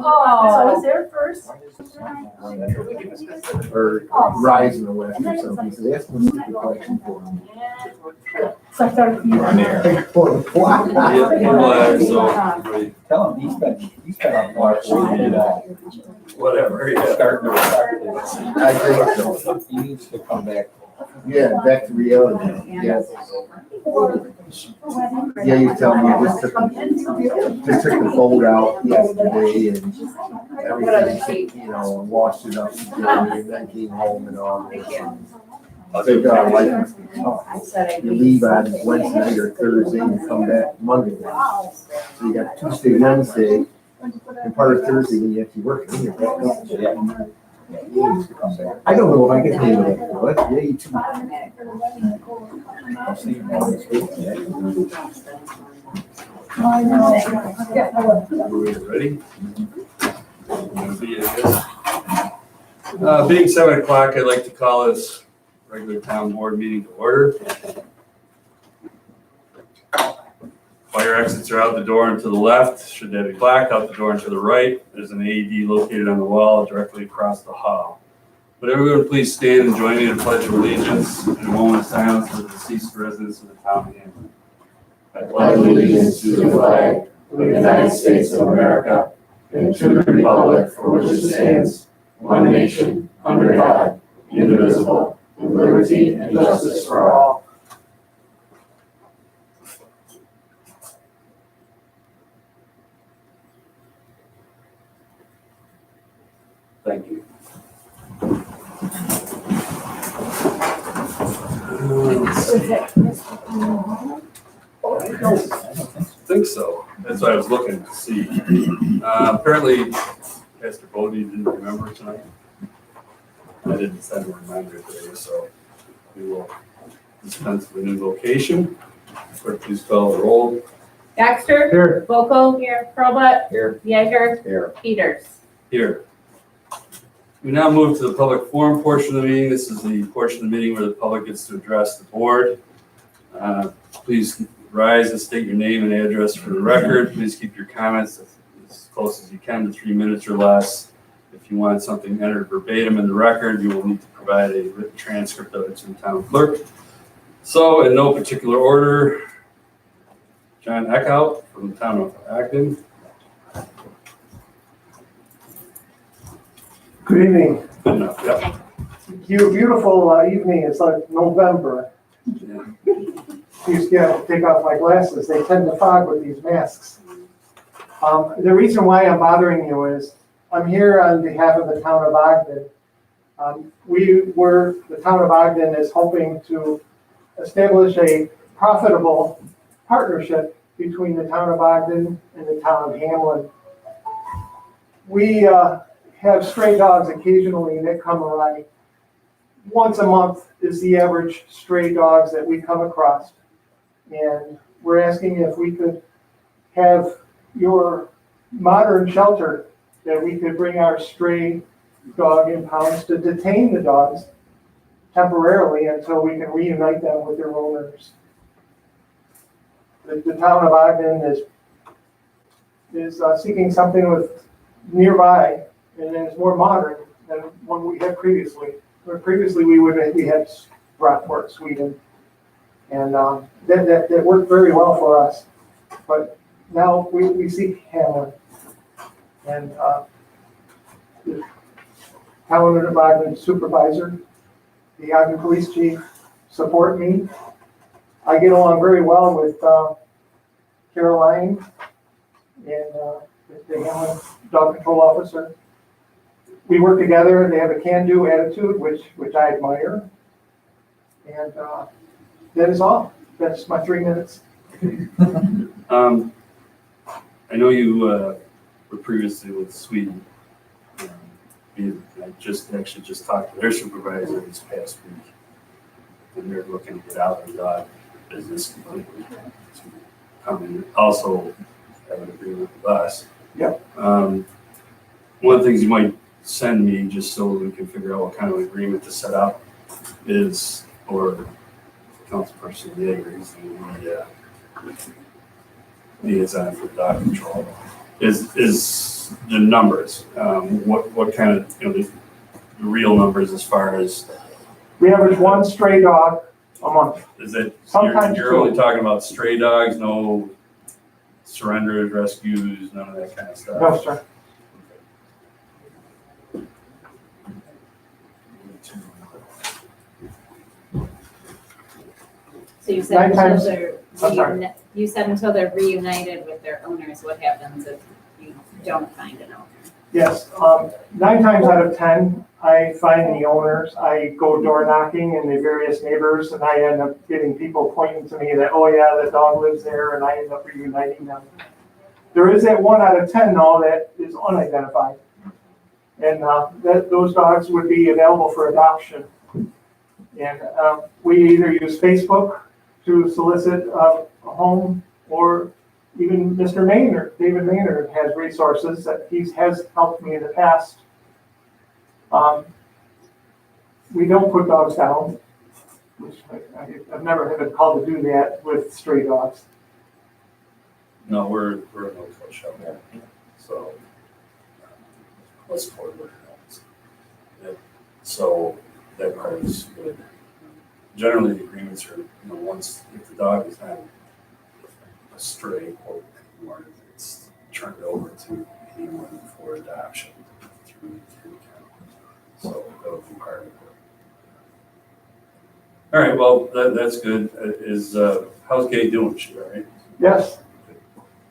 So was there first? Or Rise in the West or something. So that's supposed to be the collection for them. So I started feeling Tell him he spent on March, Whatever, yeah. starting to I think so. He needs to come back. Yeah, back to reality. Yeah. Yeah, you tell me just took the boat out yesterday and everything, you know, and washed it up and then came home and all this. They've got a license. You leave on Wednesday night or Thursday and come back Monday night. So you got Tuesday, Wednesday, and part of Thursday when you actually work. Then you're back up. He needs to come back. I don't know if I can handle that. But yeah, you too. I'll see him on this week. Ready? Being 7 o'clock, I'd like to call this regular town board meeting to order. Fire exits are out the door and to the left. Should they be black, out the door and to the right. There's an AED located on the wall directly across the hall. Would everyone please stand and join me in the Pledge of Allegiance in a moment of silence for the deceased residents of the town of Hamlin. I pledge allegiance to the flag of the United States of America and to the republic for which it stands, one nation, under God, indivisible, with liberty and justice for all. Thank you. I think so. That's what I was looking to see. Apparently, Pastor Bodie didn't remember tonight. I didn't send a reminder today, so we will dispense with the new location. Clerk, please call the roll. Baxter. Here. Vogel. Here. Hurlbut. Here. Yeager. Here. Peters. Here. We now move to the public forum portion of the meeting. This is the portion of the meeting where the public gets to address the board. Please rise and state your name and address for the record. Please keep your comments as close as you can to 3 minutes or less. If you want something entered verbatim in the record, you will need to provide a written transcript of it to the town clerk. So, in no particular order, John Eckhout from the town of Acton. Good evening. Good enough, yep. Beautiful evening. It's like November. Yeah. I used to have to take off my glasses. They tend to fog with these masks. The reason why I'm bothering you is I'm here on behalf of the town of Ogden. The town of Ogden is hoping to establish a profitable partnership between the town of Ogden and the town of Hamlin. We have stray dogs occasionally that come around. Once a month is the average stray dogs that we come across. And we're asking if we could have your modern shelter that we could bring our stray dog impounds to detain the dogs temporarily until we can reunite them with their owners. The town of Ogden is seeking something with nearby and is more modern than what we had previously. Where previously we had Rockport, Sweden, and that worked very well for us. But now we seek Hamlin, and the town of Ogden supervisor, the Ogden police chief support me. I get along very well with Caroline and the Hamlin dog control officer. We work together. They have a can-do attitude, which I admire. And that is all. That's my 3 minutes. I know you were previously with Sweden. I just talked to their supervisor this past week, and they're looking to get out of the dog business completely. To come and also have an agreement with us. Yep. One of the things you might send me, just so we can figure out what kind of agreement to set up, is, or Councilperson Yeager, he's the liaison for dog control, is the numbers, what kind of, the real numbers as far as, We average one stray dog a month. is it, Sometimes you're two. only talking about stray dogs, no surrenders, rescues, none of that kind of stuff? No, sir. So you said Nine until times- they're, I'm sorry. you said until they're reunited with their owners, what happens if you don't find an owner? Yes, 9 times out of 10, I find the owners. I go door knocking in the various neighbors, and I end up getting people pointing to me that, oh yeah, the dog lives there, and I end up reuniting them. There is that 1 out of 10 though that is unidentified. And those dogs would be available for adoption. And we either use Facebook to solicit a home, or even Mr. Maynard, David Maynard, has resources that he has helped me in the past. We don't put dogs down, which I've never been called to do that with stray dogs. No, we're a no-kill shelter, so. Let's forward. So that part is good. Generally, the agreements are, once, if the dog is not a stray or anymore, it's turned over to anyone for adoption through the county. So that'll be part of it. All right, well, that's good. How's Kate doing? She all right? Yes.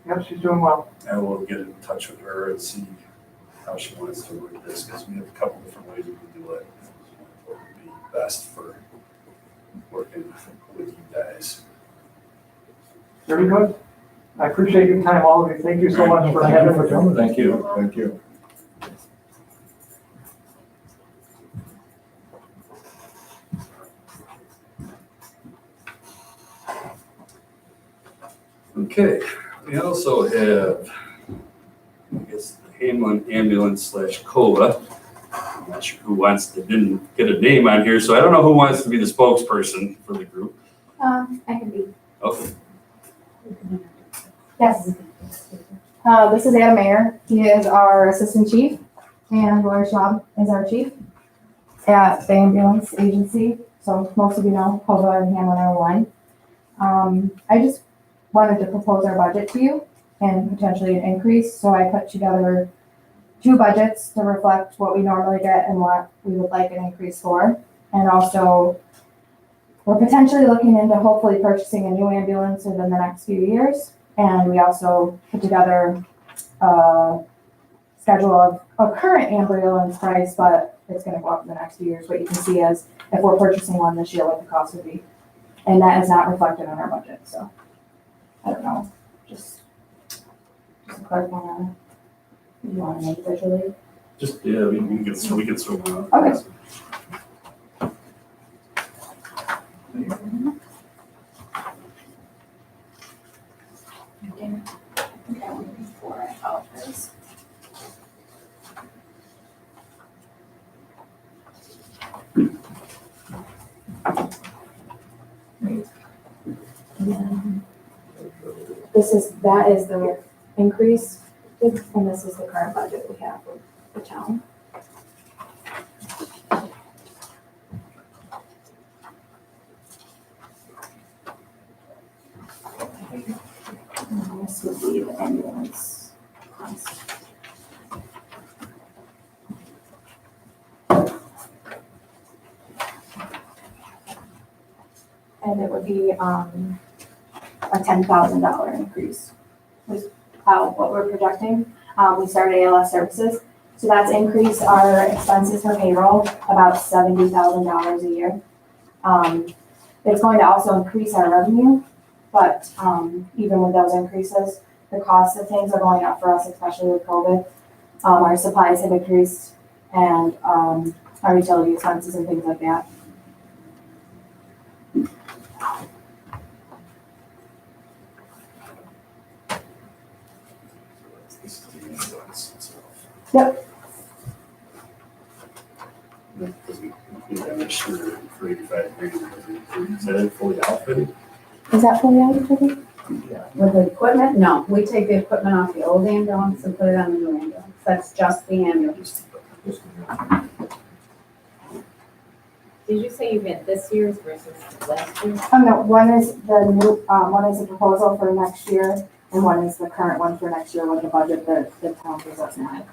Yep, she's doing well. I will get in touch with her and see how she wants to work this, because we have a couple different ways we can do it. What would be best for working with you guys. Very good. I appreciate your time, all of you. Thank you so much for having me. Thank you. Thank you. Okay, we also have, I guess, the Hamlin ambulance / COLA. I'm not sure who didn't get a name on here, so I don't know who wants to be the spokesperson for the group. I can be. Okay. Yes. This is Adam Mayer. He is our assistant chief, and Laura Schwab is our chief at the ambulance agency. So most of you know Hova and Hamlin are one. I just wanted to propose our budget to you and potentially an increase. So I put together 2 budgets to reflect what we normally get and what we would like an increase for. And also, we're potentially looking into hopefully purchasing a new ambulance within the next few years. And we also put together a schedule of a current ambulance price, but it's going to go up in the next few years. What you can see is if we're purchasing one this year, what the cost would be. And that is not reflected in our budget. So I don't know, just a quick one. You want to make visually? Just, yeah, we can swing around. Okay. That is the increase, and this is the current budget we have for the town. And this would be the ambulance cost. And it would be a $10,000 increase was what we're projecting. We started ALS services, so that's increased our expenses for payroll about $70,000 a year. It's going to also increase our revenue, but even with those increases, the cost of things are going up for us, especially with COVID. Our supplies have increased, and our utility expenses and things like that. This is the ambulance itself. Yep. That doesn't include that much for 85 grand. Is that fully outfitted? Is that fully allocated? With the equipment, no, we take the equipment off the old ambulance and put it on the new ambulance. That's just the ambulance. Did you say you had this year's versus last year's? No, one is the new, one is a proposal for next year, and one is the current one for next year with the budget that the town presents now.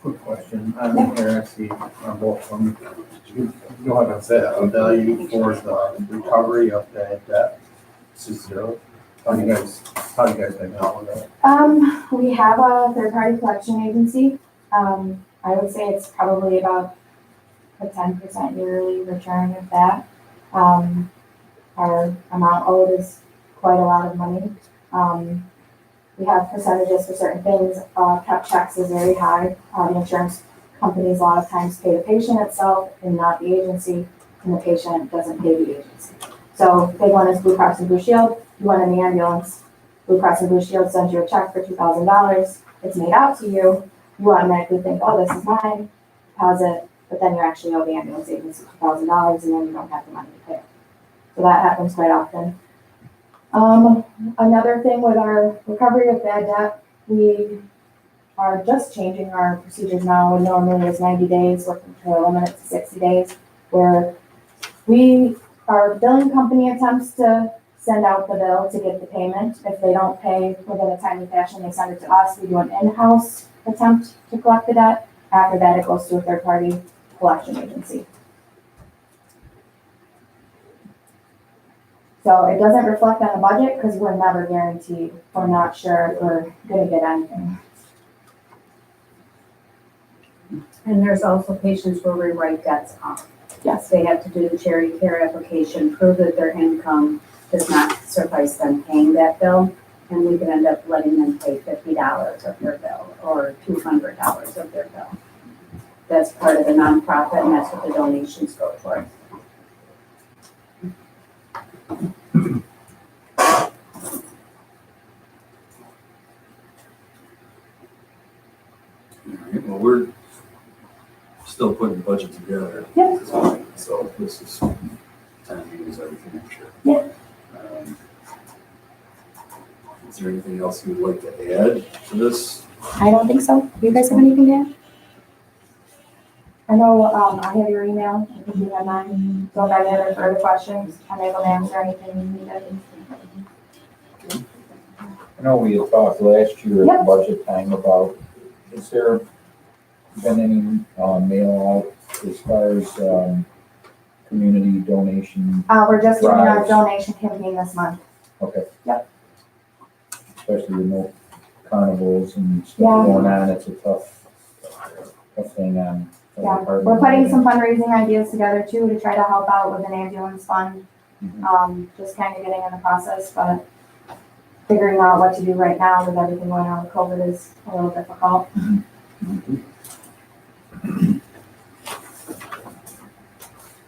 Quick question, I don't care, I see on both of them. You'll have a value for the recovery of that debt. It's just zero. How do you guys think out with that? We have a third-party collection agency. I would say it's probably about a 10% yearly return of that. Our amount owed is quite a lot of money. We have percentages for certain things. Kept checks is very high. The insurance companies a lot of times pay the patient itself and not the agency, and the patient doesn't pay the agency. So big one is Blue Cross and Blue Shield. You want in the ambulance, Blue Cross and Blue Shield sends you a check for $2,000. It's made out to you. You automatically think, oh, this is mine, deposit, but then you actually owe the ambulance agency $2,000 and then you don't have the money to pay. So that happens quite often. Another thing with our recovery of bad debt, we are just changing our procedures now. Normally it's 90 days, working to limit it to 60 days, where our billing company attempts to send out the bill to get the payment. If they don't pay within a timely fashion, they send it to us. We do an in-house attempt to collect the debt. After that, it goes to a third-party collection agency. So it doesn't reflect on the budget because we're never guaranteed. We're not sure if we're going to get anything. And there's also patients where we write debts off. Yes. They have to do the charity care application, prove that their income does not suffice them paying that bill, and we could end up letting them pay $50 of their bill or $200 of their bill. That's part of the nonprofit, and that's what the donations go for. Well, we're still putting the budget together. Yeah. So this is time to use everything, I'm sure. Yeah. Is there anything else you would like to add to this? I don't think so. Do you guys have anything to add? I know I have your email. I think you have mine. So if I have any other further questions, I'm able to answer anything you needed. I know we had talked last year Yep. at budget time about, has there been any mail out as far as community donation? We're just doing our Drives. donation campaign this month. Okay. Yep. Especially with no carnivals and stuff Yeah. going on, it's a tough thing on. Yeah, we're putting some fundraising ideas together too to try to help out with an ambulance fund. Just kind of getting in the process, but figuring out what to do right now with everything going on with COVID is a little difficult.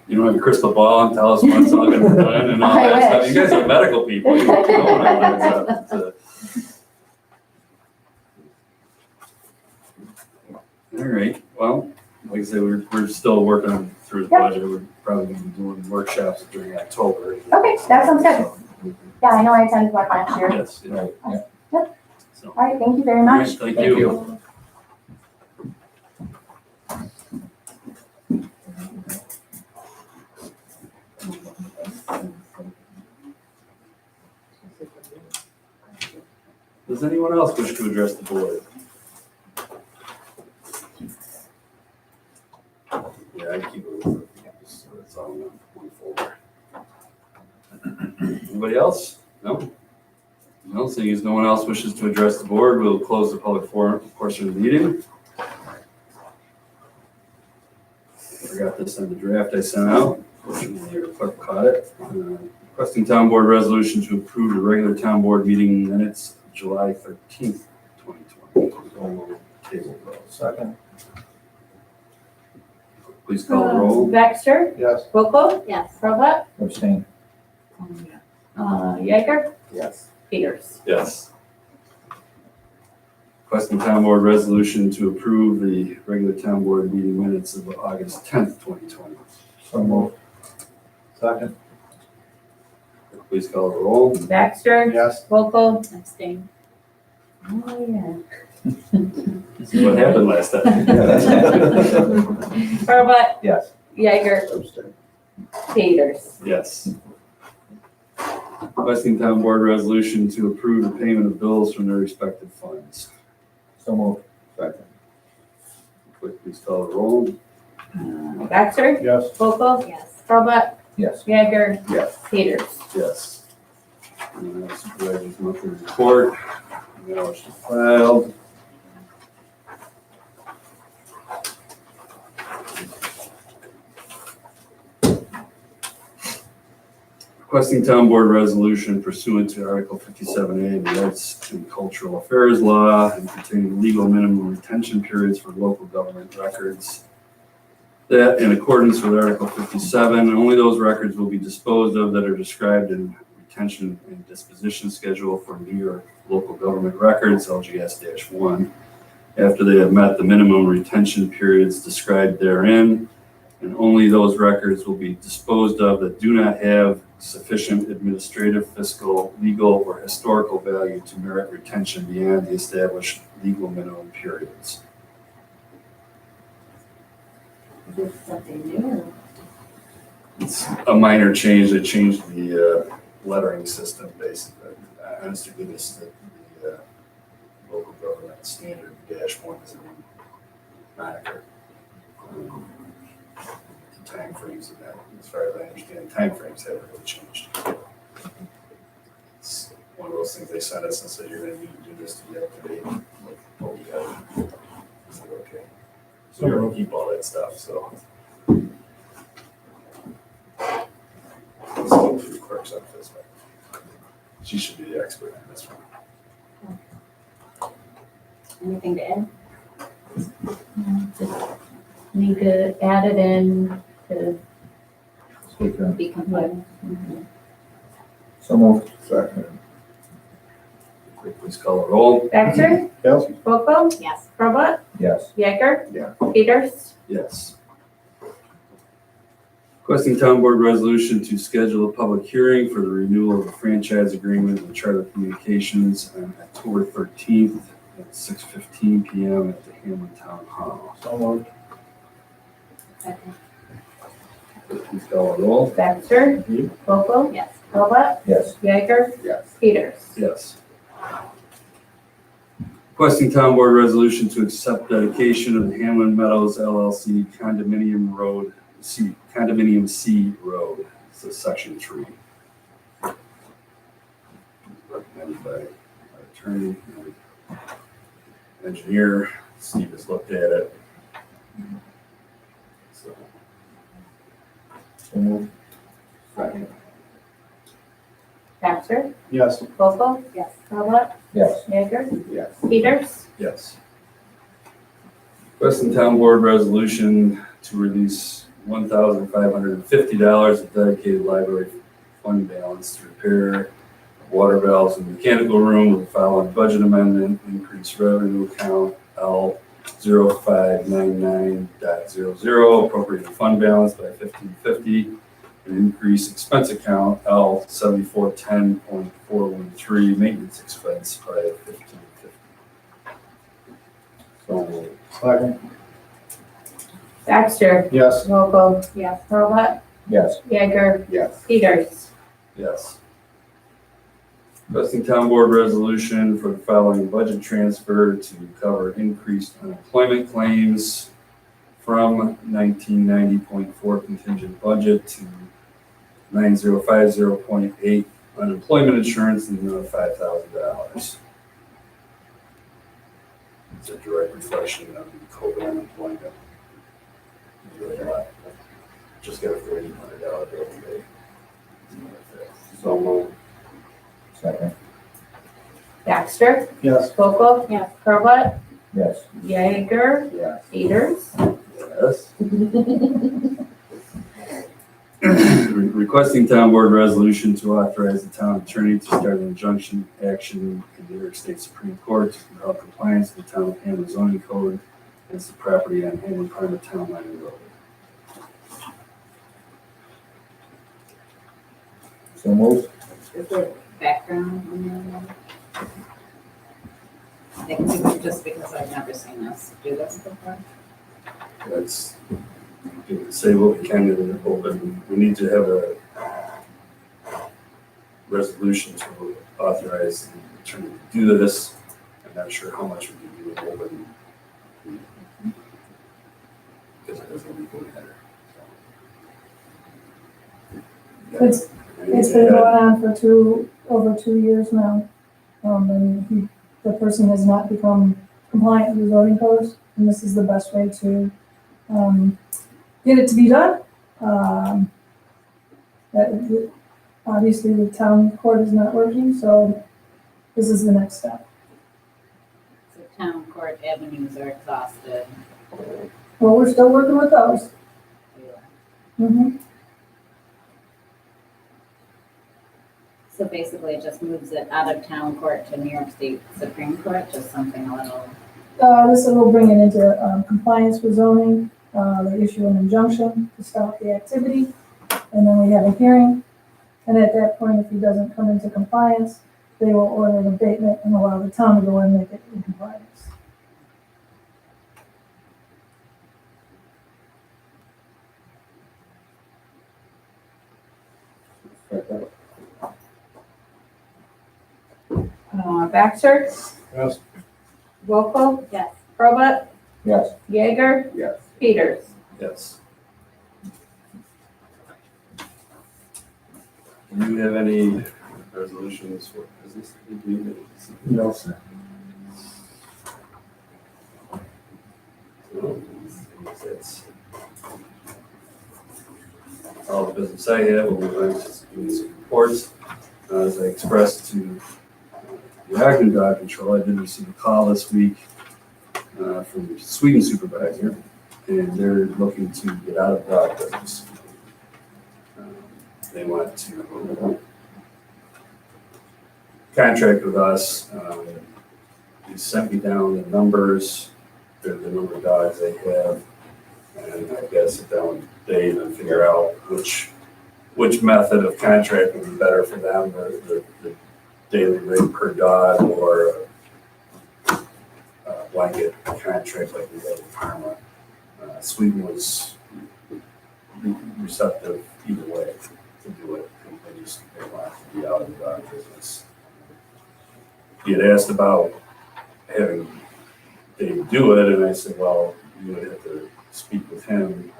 You don't have a crystal ball and tell us what's all going to be done and all I that stuff. wish. You guys are medical people. You don't know all that stuff. All right, well, like I said, we're still working through the Yep. budget. We're probably going to be doing workshops during October. Okay, that sounds good. Yeah, I know I attended one last year. Yes. Yeah. Right, yeah. So, All right, thank you very all right, much. thank Thank you. you. Does anyone else wish to address the board? Yeah, I keep it with so it's all in one folder. Anybody else? No? No, seeing as no one else wishes to address the board, we'll close the public forum portion of the meeting. Forgot this on the draft I sent out. Fortunately, your clerk caught it. Requesting town board resolution to approve the regular town board meeting minutes, July 13th, 2020. Table roll. Second. Please call the roll. Baxter, Yes. Wilco, Yes. Robert, Abstain. Yeager, Yes. Peters. Yes. Requesting town board resolution to approve the regular town board meeting minutes of August 10th, 2020. So moved. Second. Please call the roll. Baxter, Yes. Volkel, Abstain. oh yeah. This is what happened last time. Robot, Yes. Jaeger, Peters. Yes. Requesting town board resolution to approve the payment of bills from their respective funds. So moved. Second. Quick, please call the roll. Baxter, Yes. Volkel, Yes. Robot, Yes. Jaeger, Yes. Peters. Yes. Supervisor's monthly report. Now it's filed. Requesting town board resolution pursuant to Article 57A of the Arts and Cultural Affairs Law and containing legal minimum retention periods for local government records. That in accordance with Article 57, only those records will be disposed of that are described in retention and disposition schedule for New York local government records, LGS-1, after they have met the minimum retention periods described therein. And only those records will be disposed of that do not have sufficient administrative, fiscal, legal, or historical value to merit retention beyond the established legal minimum periods. Is this something new? It's a minor change. They changed the lettering system, basically. Honest to goodness, the local government standard -1 is a new moniker. Timeframes of that, as far as I understand, timeframes haven't really changed. It's one of those things they sent us and said, you're gonna need to do this to be up to date with what we have. I said, okay. So we're gonna keep all that stuff, so. Let's go through the clerk's office, but she should be the expert on this one. Anything to add? Need to add it in to Speak on. Be compliant. So moved. Second. Quick, please call the roll. Baxter, Yes. Volkel, Yes. Robot, Yes. Jaeger, Yeah. Peters. Yes. Requesting town board resolution to schedule a public hearing for the renewal of the franchise agreement with Charter Communications on October 13th at 6:15 PM at the Hamlin Town Hall. So moved. Second. Please call the roll. Baxter, Volkel, Yes. Robot, Yes. Jaeger, Yes. Peters. Yes. Requesting town board resolution to accept dedication of the Hamlin Meadows LLC Condominium C Road. It's a section 3. Recommended by our attorney and engineer. Steve has looked at it. So, So moved. second. Baxter, Yes. Volkel, Yes. Robot, Yes. Jaeger, Yes. Peters. Yes. Requesting town board resolution to release $1,550 of dedicated library fund balance to repair water valves in the mechanical room with the following budget amendment: increase revenue account L0599.00, appropriate fund balance by $1,550, and increase expense account L7410.413, maintenance expense by $1,550. So moved. Second. Baxter, Yes. Volkel, Yes. Robot, Yes. Jaeger, Yes. Peters. Yes. Requesting town board resolution for the following budget transfer to cover increased unemployment claims from 1990.4 contingent budget to 9050.8 unemployment insurance in the amount of $5,000. It's a direct reflection of the COVID unemployment. Really not. Just got a $1,400 bill today. So moved. Second. Baxter, Yes. Volkel, Yes. Robot, Yes. Jaeger, Yes. Peters. Yes. requesting town board resolution to authorize the town attorney to start an injunction action in the New York State Supreme Court to compel compliance with the town of Hamlin zoning code against the property on Hamlin private town line road. So moved. Is there background on that? I think just because I've never seen us do this before. That's, you can say what we can in the open. We need to have a resolution to authorize the attorney to do this. I'm not sure how much we can do in open. Because it doesn't legal matter. It's been going on for over 2 years now. And the person has not become compliant with the zoning codes, and this is the best way to get it to be done. Obviously, the town court is not working, so this is the next step. So town court avenues are exhausted. Well, we're still working with those. Mhm. So basically it just moves it out of town court to New York State Supreme Court, just something a little. This will bring it into compliance with zoning. They issue an injunction to stop the activity, and then we have a hearing. And at that point, if he doesn't come into compliance, they will order an abatement and allow the town to go and make it in compliance. Baxter? Yes. Wolfle? Yes. Probert? Yes. Jaeger? Yes. Peters? Yes. Do you have any resolutions for business? No, sir. That's all the business I have. We'll move on to some reports. As I expressed to the Acton Dog Control, I did receive a call this week from the Sweden supervisor, and they're looking to get out of dog business. They want to contract with us. They sent me down the numbers, the number of dogs they have, and I gotta sit down with Dave and figure out which method of contract would be better for them, the daily rate per dog or a blanket contract like we have in Parma. Sweden was receptive either way to do it. They want to be out of the dog business. He had asked about having Dave do it, and I said, well, you would have to speak with him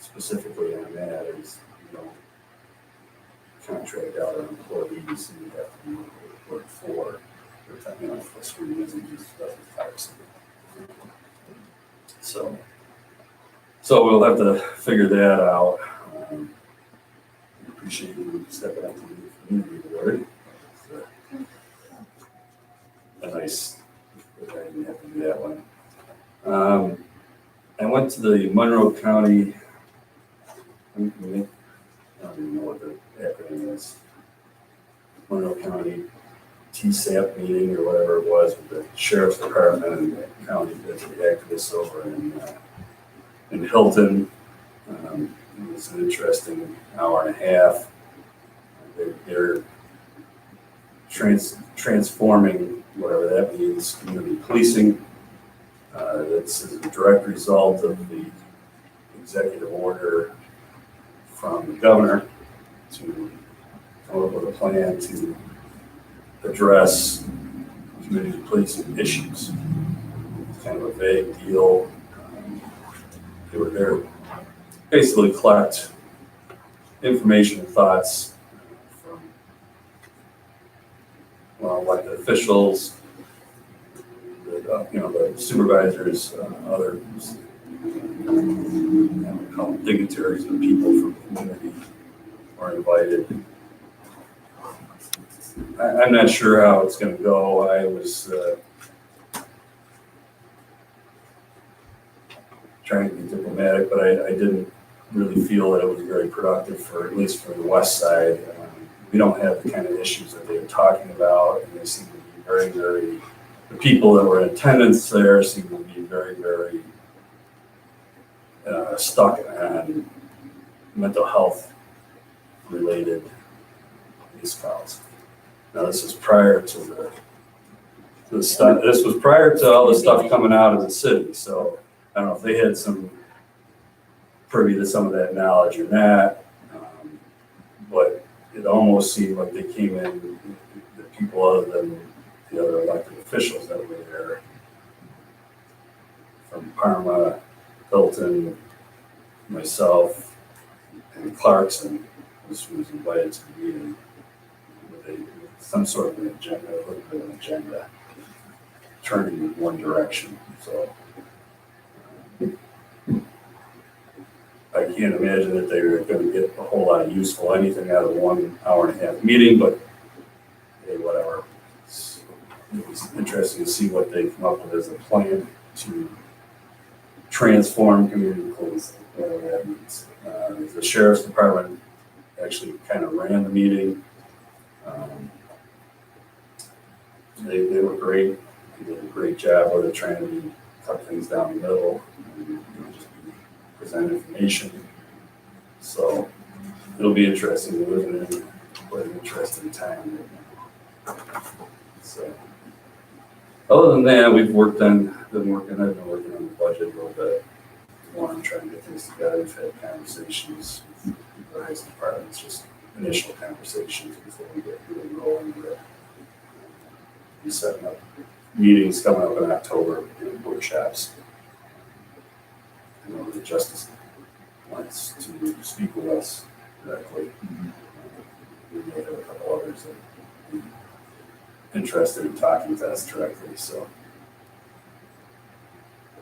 specifically on that. Is, you know, contract out an employees and you have to work for, you know, for Sweden isn't just doesn't hire somebody. So we'll have to figure that out. Appreciate you stepping up to the community board. A nice, I didn't have to do that one. I went to the Monroe County, I don't even know what the acronym is. Monroe County TSAP meeting or whatever it was with the sheriff's department and the county activists over in Hilton. It was an interesting hour and a half. They're transforming, whatever that means, community policing. This is a direct result of the executive order from the governor to come up with a plan to address community policing issues. It's kind of a vague deal. They were there basically collect information and thoughts from, well, elected officials, the supervisors, others, we call them dignitaries and people from the community are invited. I'm not sure how it's going to go. I was trying to be diplomatic, but I didn't really feel that it was very productive for, at least for the west side. We don't have the kind of issues that they were talking about, and they seem to be very, very, the people that were in attendance there seem to be very, very stuck on mental health related these calls. Now, this is prior to the stuff, this was prior to all the stuff coming out of the city, so I don't know if they had some privy to some of that knowledge or not, but it almost seemed like they came in, the people other than the other elected officials that were there, from Parma, Hilton, myself, and Clarkson was invited to the meeting with some sort of an agenda, a little bit of an agenda, turning in one direction. So I can't imagine that they were going to get a whole lot of useful anything out of 1 hour and a half meeting, but hey, whatever. It was interesting to see what they come up with as a plan to transform community police, whatever that means. The sheriff's department actually kind of ran the meeting. They were great. They did a great job of trying to cut things down the middle and just present information. So it'll be interesting. We're living in quite an interesting time right now. So other than that, I've been working on the budget a little bit more. I'm trying to get things together. We've had conversations with the various departments, just initial conversations before we get really rolling with it. We're setting up meetings coming up in October, doing workshops. I know the justice wants to speak with us directly. We may have a couple others that would be interested in talking to us directly, so.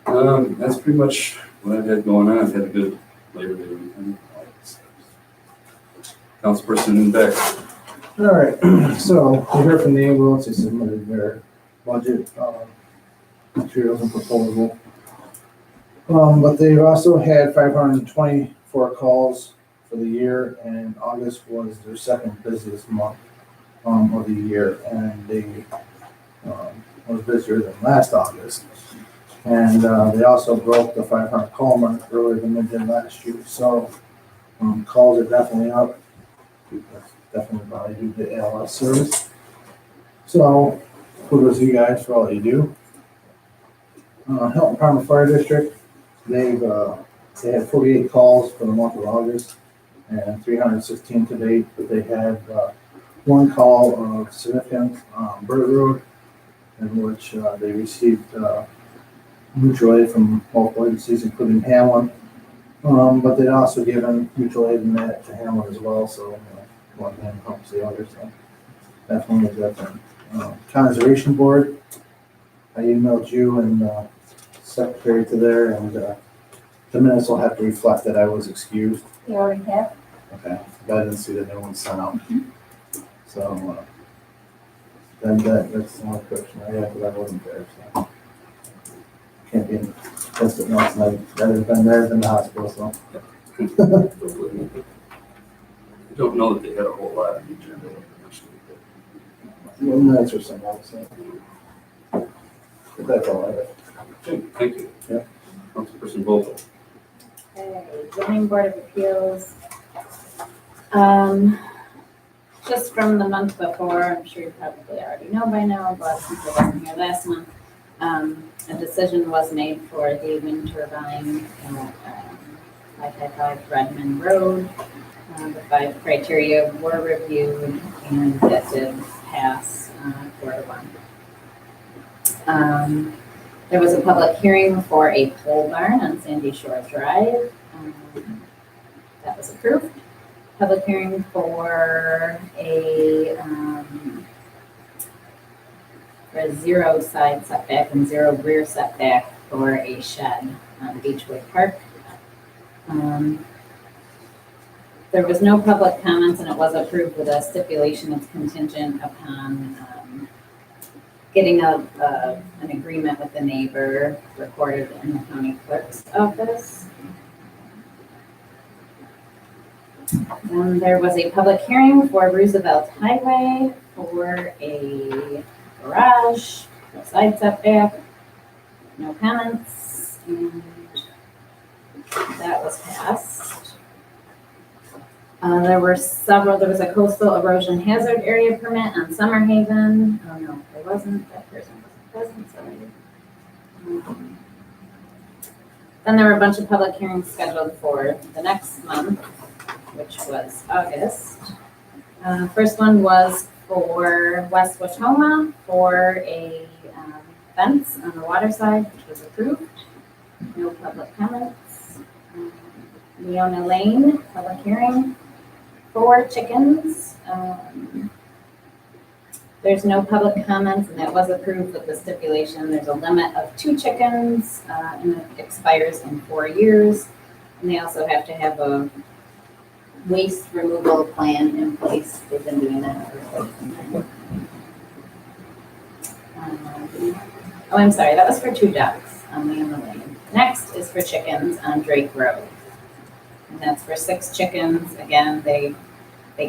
That's pretty much what I've had going on. I've had a good Labor Day weekend. Councilperson Beck. All right, so we heard from the ambulance, they submitted their budget materials and proposal. But they've also had 524 calls for the year, and August was their second busiest month of the year, and they was busier than last August. And they also broke the 500 call mark earlier than they did last year, so calls are definitely up. That's definitely probably due to ALS service. So kudos to you guys for all you do. Hilton Parma Fire District, they had 48 calls for the month of August and 316 to date, but they had one call of significance on Burt Road, in which they received mutual aid from multiple agencies, including Hamlin. But they'd also given mutual aid in that to Hamlin as well, so one hand helps the other, so definitely a good thing. Conservation Board, I emailed you and secretary to there, and the minutes will have to reflect that I was excused. You already have? Okay, but I didn't see that no one sent out. So then that's the only question I have, because I wasn't there, so. Can't be tested once, and I've rather been there than the hospital, so. I don't know that they had a whole lot of the agenda. Well, that's or something else, so. But that's all I have. Okay, thank you. Yeah. Councilperson Vogel. Okay, zoning board of appeals. Just from the month before, I'm sure you probably already know by now, but since I wasn't here last month, a decision was made for the wind turbine at 555 Redmond Road. The 5 criteria were reviewed, and that did pass 4-1. There was a public hearing for a pole barn on Sandy Shore Drive. That was approved. Public hearing for a 0 side setback and 0 rear setback for a shed on Beechwood Park. There was no public comments, and it was approved with a stipulation that's contingent upon getting an agreement with the neighbor recorded in the county clerk's office. There was a public hearing for Roosevelt Highway for a garage, no side setback, no comments, and that was passed. There was a coastal erosion hazard area permit on Summer Haven. Oh no, there wasn't, that person wasn't present, sorry. Then there were a bunch of public hearings scheduled for the next month, which was August. First one was for West Watoma for a fence on the water side, which was approved. No public comments. Leona Lane, public hearing. 4 chickens. There's no public comments, and that was approved with the stipulation. There's a limit of 2 chickens, and it expires in 4 years. And they also have to have a waste removal plan in place. They've been doing that for quite some time. Oh, I'm sorry, that was for 2 ducks on Leona Lane. Next is for chickens on Drake Road. And that's for 6 chickens. Again, they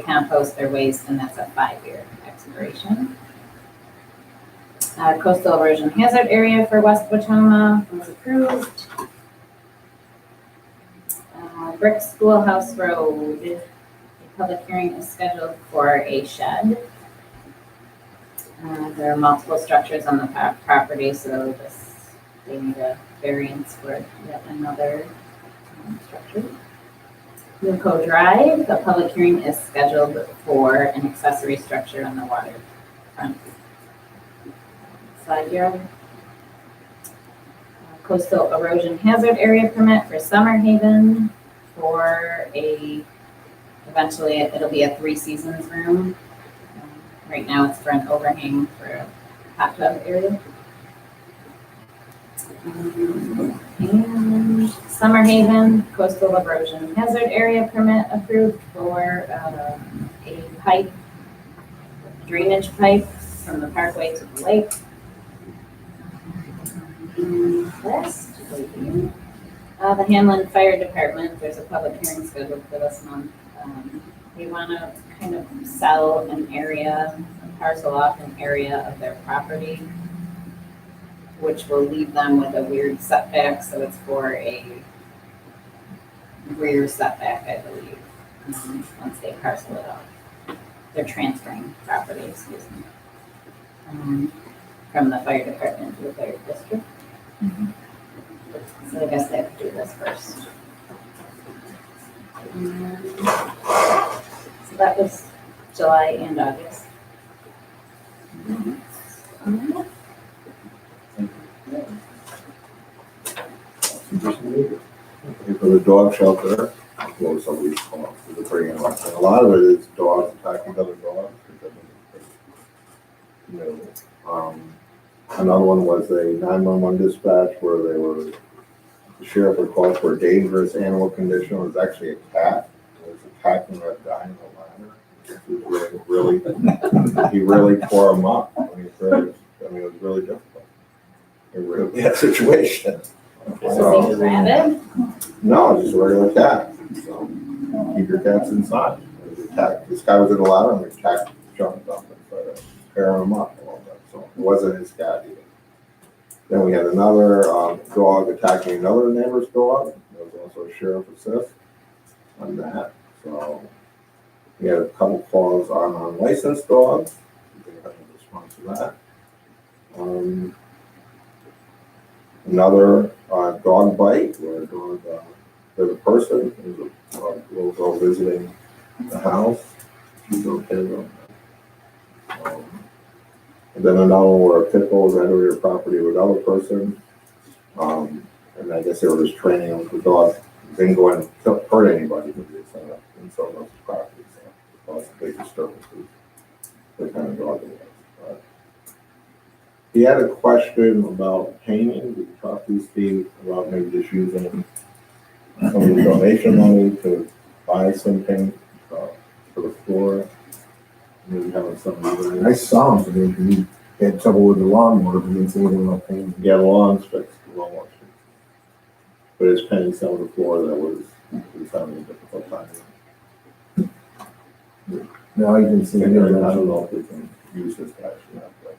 compost their waste, and that's a 5-year expiration. Coastal erosion hazard area for West Watoma was approved. Brick Schoolhouse Road, a public hearing is scheduled for a shed. There are multiple structures on the property, so they need a variance for yet another structure. Newco Drive, a public hearing is scheduled for an accessory structure on the waterfront side yard. Coastal erosion hazard area permit for Summer Haven for eventually it'll be a 3 seasons room. Right now it's for an overhang for a hot tub area. And Summer Haven, coastal erosion hazard area permit approved for a pipe, drainage pipe from the parkway to the lake. Last, the Hamlin Fire Department, there's a public hearing scheduled for this month. They want to kind of sell an area, parcel off an area of their property, which will leave them with a weird setback, so it's for a rear setback, I believe, once they parcel it off. They're transferring property, excuse me, from the fire department to the fire district. So I guess they have to do this first. So that was July and August. For the dog shelter, what was somebody's call, for the bringing up, and a lot of it is dogs attacking other dogs. Another one was a 911 dispatch where the sheriff had called for a dangerous animal condition. It was actually a cat. It was attacking that guy in the ladder. It was he really tore him up. It was really difficult. A really bad situation. Was he rabid? No, it's just a regular cat. So keep your cats inside. This guy was in the ladder and the cat jumped up and started tearing him up a little bit. So it wasn't his cat either. Then we had another dog attacking another neighbor's dog. There was also a sheriff assist on that. So we had a couple calls on unlicensed dogs. We didn't have a response to that. Another dog bite where a dog, there's a person, there's a little girl visiting the house. She's okay though. And then another one where a pit bull was entering your property with another person. And I guess they were just training them. The dog didn't go in and hurt anybody, but they set up in someone else's property. So it caused big disturbances. The kind of dog it was. But he had a question about painting. We talked to Steve about maybe just using some of the donation money to buy some paint for the floor. Maybe having some other. I saw him today, he had trouble with the lawnmower, but he didn't say anything about pain. Yeah, the lawn's fixed, the lawn was fixed. But it's painting some of the floor that was having a difficult time. Now you can see. I don't know if we can use this guy or not, but.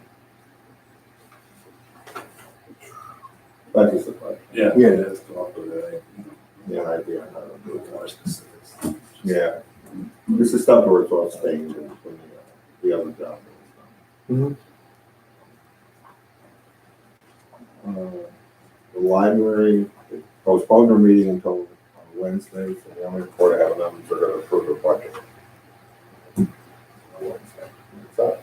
That's just a question. Yeah. Yeah. That's all good, right? Yeah, idea. I don't know. More specifics. Yeah, this is stuff where it's all staying in when the other job. The library postponed their meeting until Wednesday, so the only report I have on them is they're gonna approve the budget. On Wednesday. So,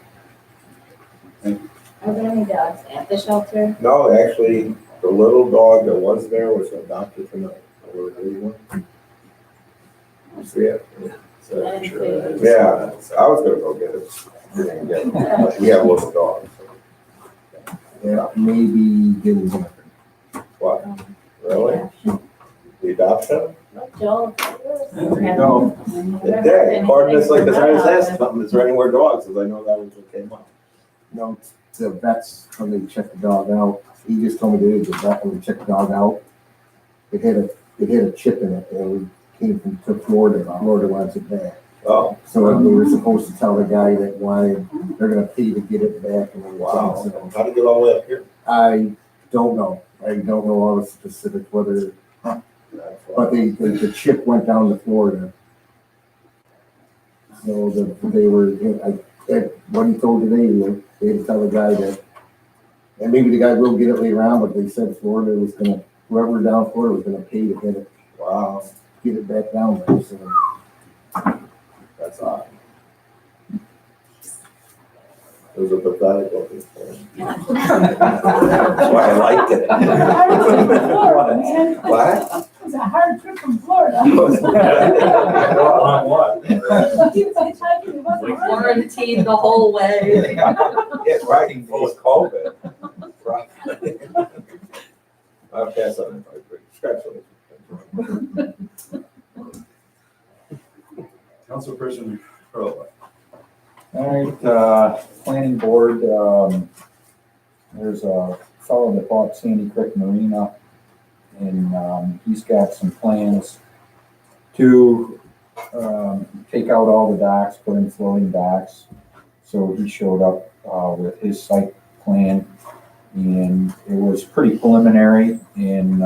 Are there any dogs at the shelter? no, actually, the little dog that was there was adopted tonight. Or anyone? You see it? So, I didn't see it. yeah, I was gonna go get it. Didn't get it. We have a little dog. So. Yeah, maybe getting something. What? Really? The adoption? Joel. There you go. Yeah, according to this, like, because I was asking something, is there any more dogs? Because I know that was what came up. No, the vets, when they checked the dog out, he just told me the vet, when they checked the dog out, it had a chip in it, and it came from to Florida, Florida wants it back. Oh, So they were supposed to tell the guy that why they're gonna pay to get it back and everything. wow. So How did it get all the way up here? I don't know. I don't know all the specifics, whether, but the chip went down to Florida. So they were, what he told today, they had to tell the guy that, and maybe the guy will get it later on, but they said Florida was gonna, whoever down in Florida was gonna pay to get it, Wow, get it back down there, so. that's odd. It was a pathetic looking thing. That's why I liked it. What? It's a hard trip from Florida. On what? He was hitchhiking, he wasn't running. Quarantined the whole way. Yeah, right, post COVID. Right. I'll pass on it. Scratch it. Councilperson Pearl. All right, planning board, there's a fellow that bought Sandy Creek Marina, and he's got some plans to take out all the docks, put in floating docks. So he showed up with his site plan, and it was pretty preliminary, and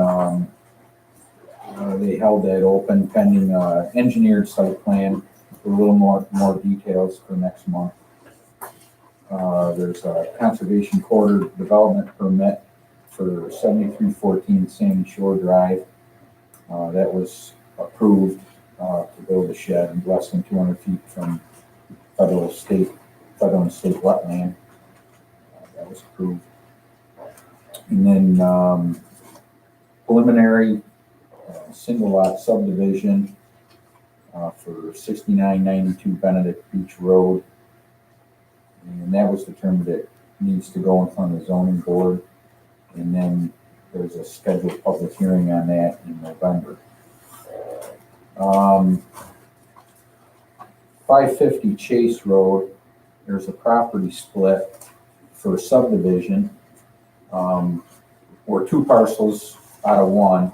they held that open pending engineered site plan. A little more details for next month. There's a conservation corridor development permit for 7314 Sandy Shore Drive. That was approved to build a shed less than 200 feet from federal and state wetland. That was approved. And then preliminary single lot subdivision for 6992 Benedict Beach Road. And that was determined it needs to go in front of the zoning board. And then there's a scheduled public hearing on that in November. 550 Chase Road, there's a property split for subdivision, or two parcels out of one.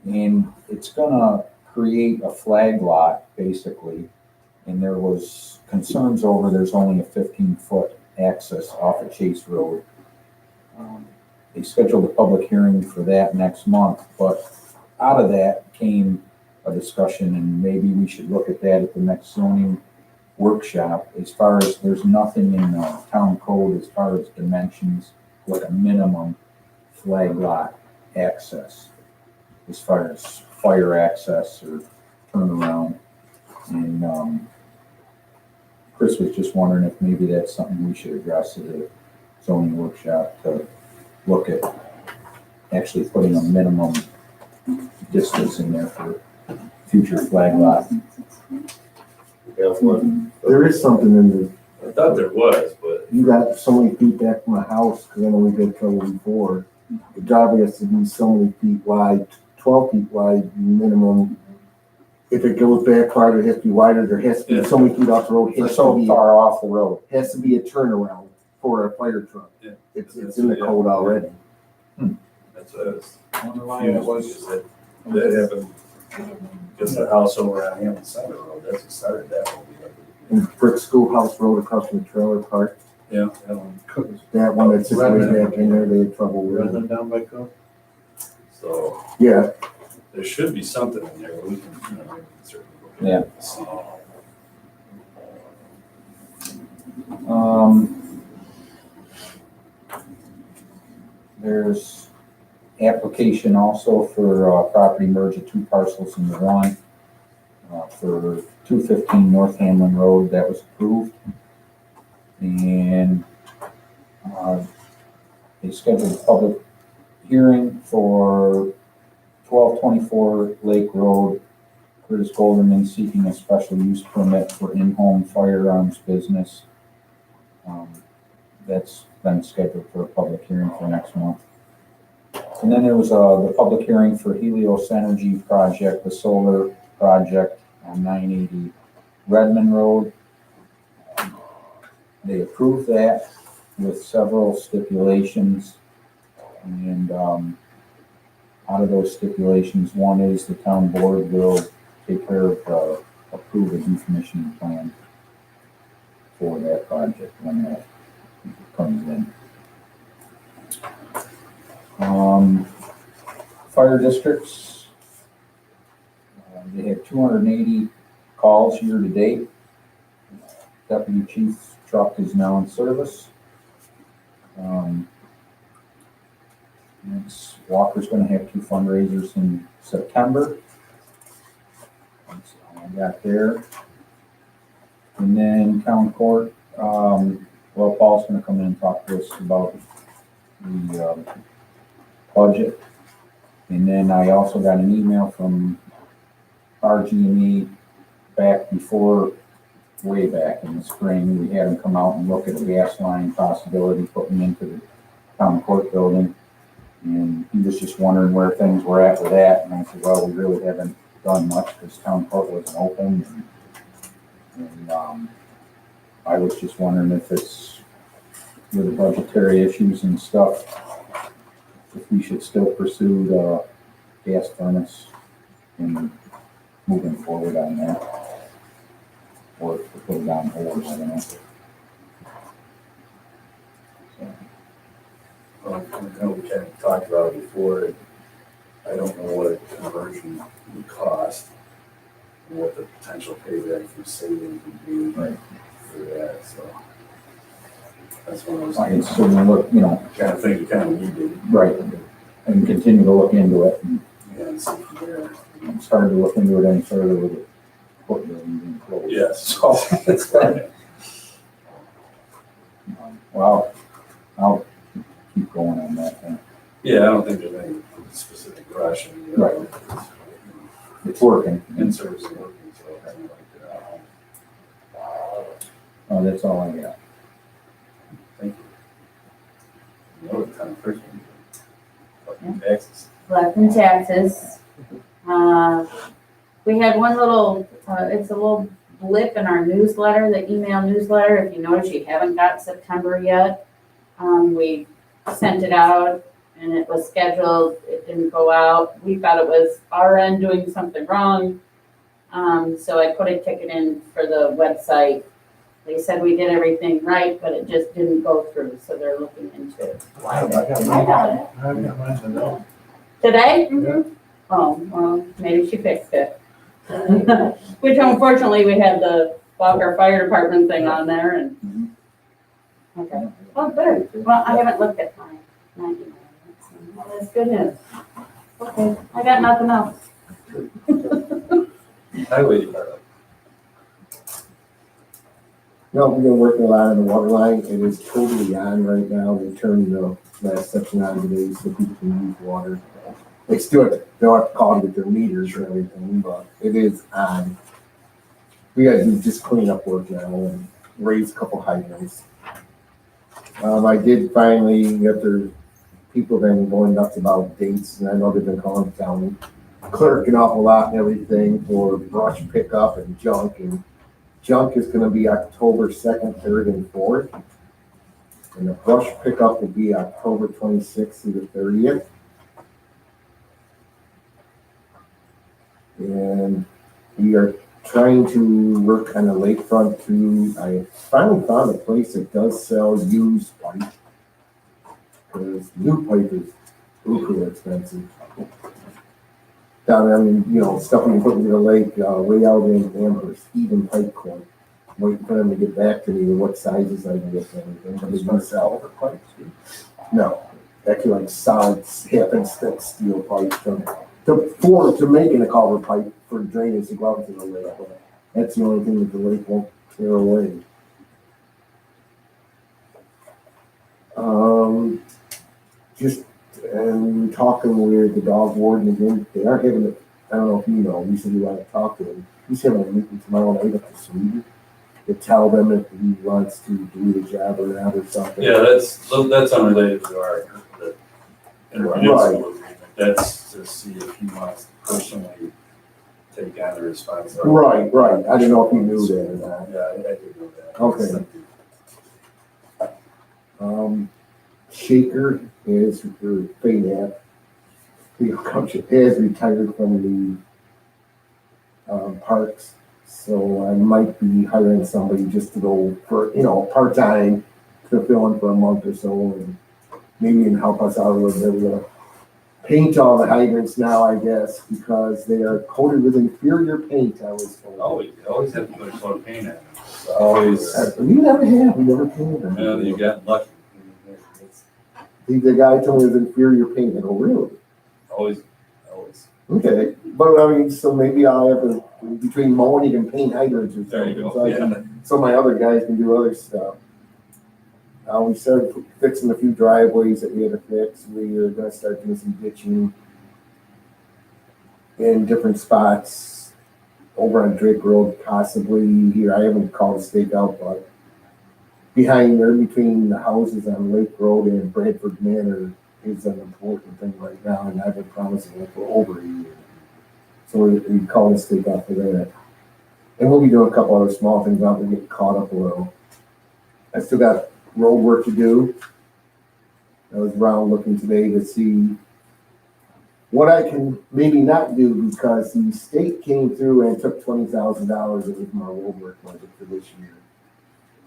And it's gonna create a flag lot, basically, and there was concerns over there's only a 15-foot access off of Chase Road. They scheduled a public hearing for that next month, but out of that came a discussion, and maybe we should look at that at the next zoning workshop. As far as there's nothing in the town code as far as dimensions, like a minimum flag lot access, as far as fire access or turnaround. And Chris was just wondering if maybe that's something we should address at a zoning workshop, to look at actually putting a minimum distance in there for future flag lot. There is something in the, I thought there was, but you got so many feet back from the house, because I know we did trouble before. The driveway has to be so many feet wide, 12 feet wide minimum. If it goes back farther, it has to be wider. There has to be so many feet off the road. It They're has to so be, far off the road. has to be a turnaround for a fire truck. Yeah. It's in the code already. that's what I was. I wonder why it was. That happened because the house over on Hamlin Center Road, that's what started that whole deal. And Brick Schoolhouse Road across from the trailer park, Yeah, that one. that one that's just way back in there, they had trouble with it. Running down by Cook. So Yeah, there should be something in there, we can, you know, maybe we can certainly look at Yeah. it and see. There's application also for, property merge of two parcels into one, for 215 North Hamlin Road, that was approved. And, they scheduled a public hearing for 1224 Lake Road. Curtis Golderman seeking a special use permit for in-home firearms business. That's been scheduled for a public hearing for next month. And then there was the public hearing for Helios Energy Project, the solar project on 980 Redmond Road. They approved that with several stipulations. And out of those stipulations, one is the town board will take care of approve a decommissioning plan for that project when that comes in. Fire districts, they had 280 calls year to date. Deputy chief truck is now in service. Walker's gonna have two fundraisers in September. That's all I got there. And then town court, well, Paul's gonna come in and talk to us about the budget. And then I also got an email from RG&E back before, way back in the spring. We had them come out and look at the gas line possibility, putting into the town court building. And he was just wondering where things were at with that. And I said, well, we really haven't done much because town court wasn't open. And I was just wondering if it's with the budgetary issues and stuff, if we should still pursue the gas furnace and moving forward on that. Or if we put it on hold, I don't know. So, I know we kind of talked about it before. I don't know what a conversion would cost and what the potential payback for savings would be Right. for that, so. That's one of those I can certainly look, kind of things you kind of need to, right, and continue to look into it. And see from there. it's hard to look into it any further with it. Court building being closed. Yes. So, it's like, well, I'll keep going on that then. Yeah, I don't think there's any specific rush. I mean, Right. It's working. In service and working, so I kind of like that. That's all I got. Thank you. No, it's kind of personal. Fucking taxes. Collecting taxes. We had one little, it's a little blip in our newsletter, the email newsletter. If you notice, you haven't got September yet. We sent it out and it was scheduled. It didn't go out. We thought it was our end doing something wrong. So I put a ticket in for the website. They said we did everything right, but it just didn't go through. So they're looking into it. I got mine to know. Today? Yeah. Oh, well, maybe she fixed it. Which unfortunately, we had the Walker Fire Department thing on there and. Okay. Oh, good. Well, I haven't looked at my email. Well, that's good news. Okay, I got nothing else. Highway department. no, we've been working a lot on the water line. It is totally on right now. They turned the last section on today so people can use water. They still have to, they'll have to call to get their meters and everything, but it is on. We gotta do just cleanup work now and raise a couple hydrants. I did finally, after people have been going nuts about dates, and I know they've been calling the county clerk an awful lot and everything for brush pickup and junk is gonna be October 2nd, 3rd, and 4th. And the brush pickup will be October 26th through the 30th. And we are trying to work on the lakefront too. I finally found a place that does sell used pipe. Cause new pipe is super expensive. Down, I mean, you know, stuff we put into the lake, way out in Amherst, even pipe corn. Waiting for them to get back to me with what sizes I can get and everything. But they don't sell the pipes. No, actually like solid, half inch thick steel pipe to making a culvert pipe for drainage to go out to the lake. But that's the only thing that the lake won't clear away. Just and talking with the dog warden again, they are having it. I don't know if you know. We said we want to talk to him. He's having a meeting tomorrow night up to Sweden to tell them if he wants to do the job or not or something. Yeah, that's unrelated to our, the intermunicipal agreement. That's to see if he wants to personally take on the responsibility. Right. I didn't know if you knew that or not. Yeah, I did know that. Okay. Shaker is her FADAP. The coach has retired from the parks, so I might be hiring somebody just to go for, you know, part-time to fill in for a month or so and maybe even help us out a little bit. We're gonna paint all the hydrants now, I guess, because they are coated with inferior paint, I was told. Always have to put a coat of paint on it. It's always, We never painted them. well, you got lucky. The guy told me it was inferior paint. I go, really? Always. Okay, but I mean, so maybe I have to, between mowing and paint hydrants or There you something. go, So, yeah. so my other guys can do other stuff. We started fixing a few driveways that we had to fix. We are gonna start doing some ditching in different spots over on Drake Road, possibly here. I haven't called a stake out, but behind there, between the houses on Lake Road and Bradford Manor is an important thing right now, and I've been promising it for over a year. So we called a stake out for that. And we'll be doing a couple other small things out there, get caught up a little. I still got road work to do. I was around looking today to see what I can maybe not do because the state came through and took $20,000 away from our road work budget for this year.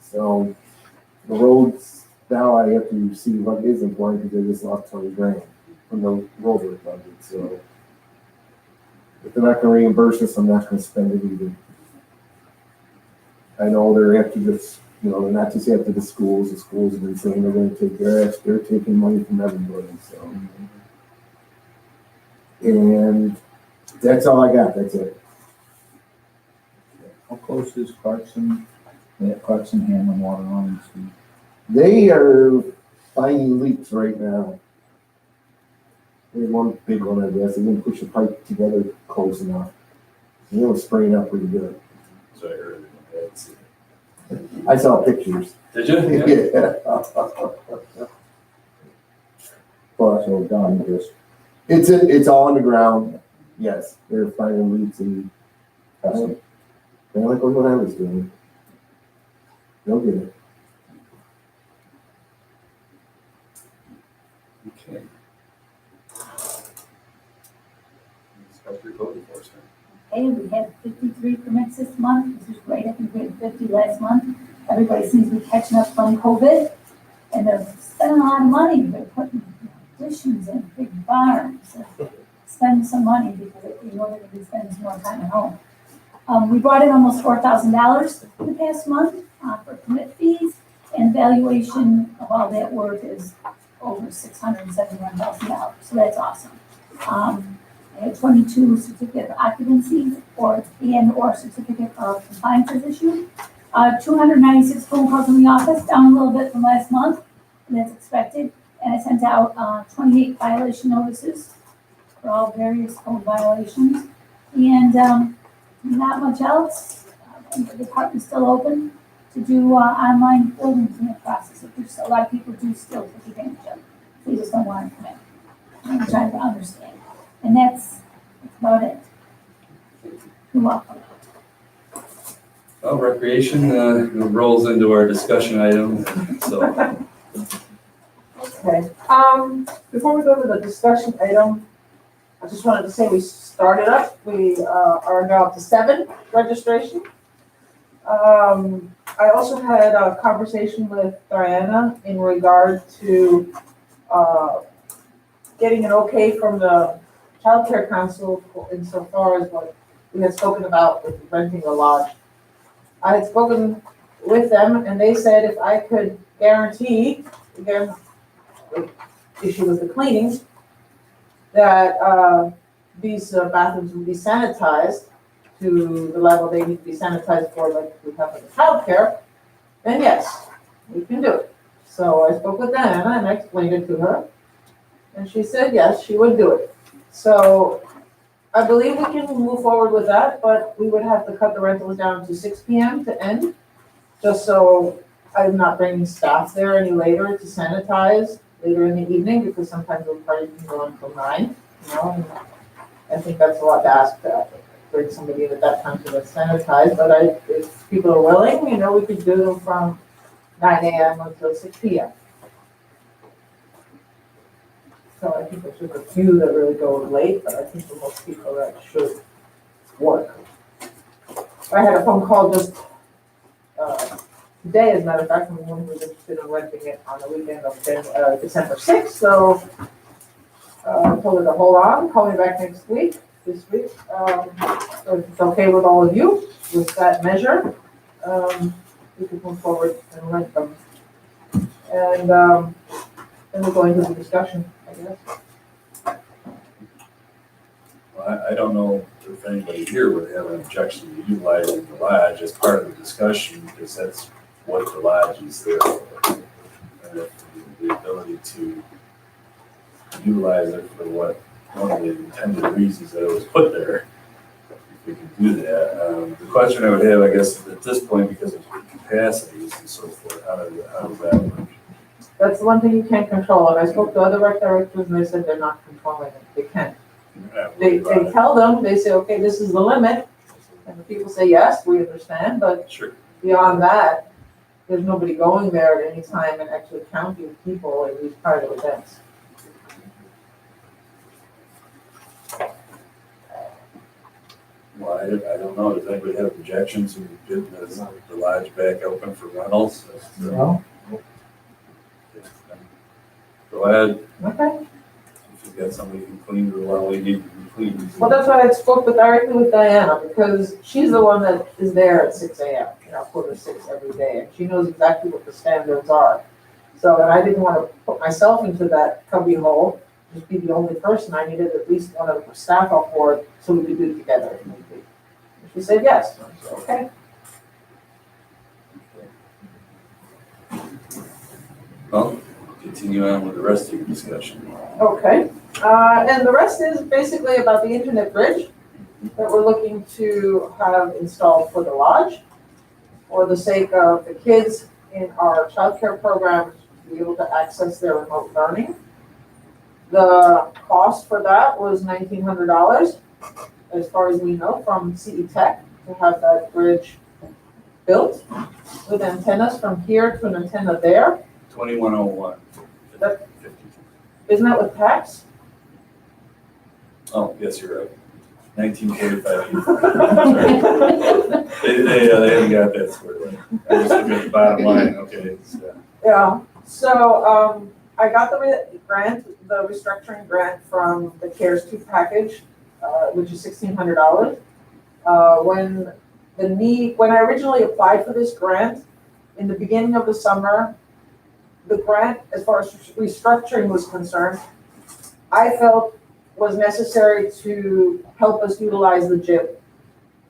So the roads, now I have to see what is important because they just lost 20 grand from the road work budget. So if they're not gonna reimburse us, I'm not gonna spend it either. I know they're after this, you know, they're not just after the schools have been saying they're gonna take they're taking money from everybody, so. And that's all I got, that's it. How close is Clarkson Hamlin water lines? They are finding leaks right now. They had one big one, I guess. They didn't push the pipe together close enough. And it was spraying up pretty good. So I heard it. I saw pictures. Did you? Yeah. But So done, just it's all on the ground. Yes, they're finding leaks and kind of like what I was doing. They'll get it. Okay. Inspector code enforcement. Hey, we had 53 permits this month. This is great. I think we had 50 last month. Everybody seems to be catching up from COVID. And they're spending a lot of money. They're putting additions in big barns. Spending some money because they know they're going to be spending some more time at home. We brought in almost $4,000 in the past month for permit fees, and valuation of all that work is over $671,000. So that's awesome. I had 22 certificate of occupancies or certificate of compliance issued. 296 phone calls in the office, down a little bit from last month, and that's expected. And I sent out 28 violation notices for all various code violations. And not much else. The department's still open to do online building permit process, which a lot of people do still take advantage of. They just don't want to commit. I'm trying to understand. And that's about it. You're welcome. Well, recreation rolls into our discussion item, so. Okay, before we go to the discussion item, I just wanted to say we started up, we are now up to 7 registration. I also had a conversation with Diana in regard to getting an okay from the Child Care Council insofar as what we had spoken about with renting the lodge. I had spoken with them and they said if I could guarantee, again, the issue with the cleanings, that these bathrooms would be sanitized to the level they need to be sanitized for, like we have in the childcare, then yes, we can do it. So I spoke with Diana and I explained it to her, and she said yes, she would do it. So I believe we can move forward with that, but we would have to cut the rentals down to 6 p.m. to end, just so I'm not bringing staff there any later to sanitize later in the evening, because sometimes the party can go until 9, you know, and I think that's a lot to ask to bring somebody in at that time to get sanitized, but if people are willing, you know, we could do them from 9 a.m. until 6 p.m. So I think there's just a few that really go late, but I think for most people that should work. I had a phone call just today, as a matter of fact, from one who was interested in renting it on the weekend of December 6th, so I told her to hold on, call me back this week. So if it's okay with all of you, with that measure, we could move forward and rent them. And then we'll go into the discussion, I guess. Well, I don't know if anybody here would have an objection to utilizing the lodge as part of the discussion, because that's what the lodge is there for. And the ability to utilize it for what one of the intended reasons that it was put there, if we can do that. The question I would have, I guess, at this point, because of capacities and so forth, how does that work? That's the one thing you can't control, and I spoke to other rec directors and they said they're not controlling it, they can't. They tell them, they say, okay, this is the limit, and the people say, yes, we understand, but Sure. beyond that, there's nobody going there at any time and actually counting people in these private events. Well, I don't know, does anybody have objections to getting the lodge back open for rentals? No. Go ahead, Okay. if you've got somebody who can clean it, well, we need to be clean. Well, that's why I spoke directly with Diana, because she's the one that is there at 6 a.m., you know, 5:45 every day, and she knows exactly what the standards are. So, and I didn't want to put myself into that cubby hole, just be the only person. I needed at least one of the staff on board so we could do it together if need be. And she said yes. I said, okay. Well, continue on with the rest of your discussion. Okay, and the rest is basically about the internet bridge that we're looking to have installed for the lodge for the sake of the kids in our childcare program to be able to access their remote learning. The cost for that was $1,900, as far as we know, from CE Tech to have that bridge built with antennas from here to an antenna there. 2101. That- Isn't that with tax? Oh, yes, you're right. 1945. They haven't got that squared away. I just look at the bottom line, okay. It's, Yeah, so I got the grant, the restructuring grant from the CARES 2 package, which is $1,600. When I originally applied for this grant, in the beginning of the summer, the grant, as far as restructuring was concerned, I felt was necessary to help us utilize the gym.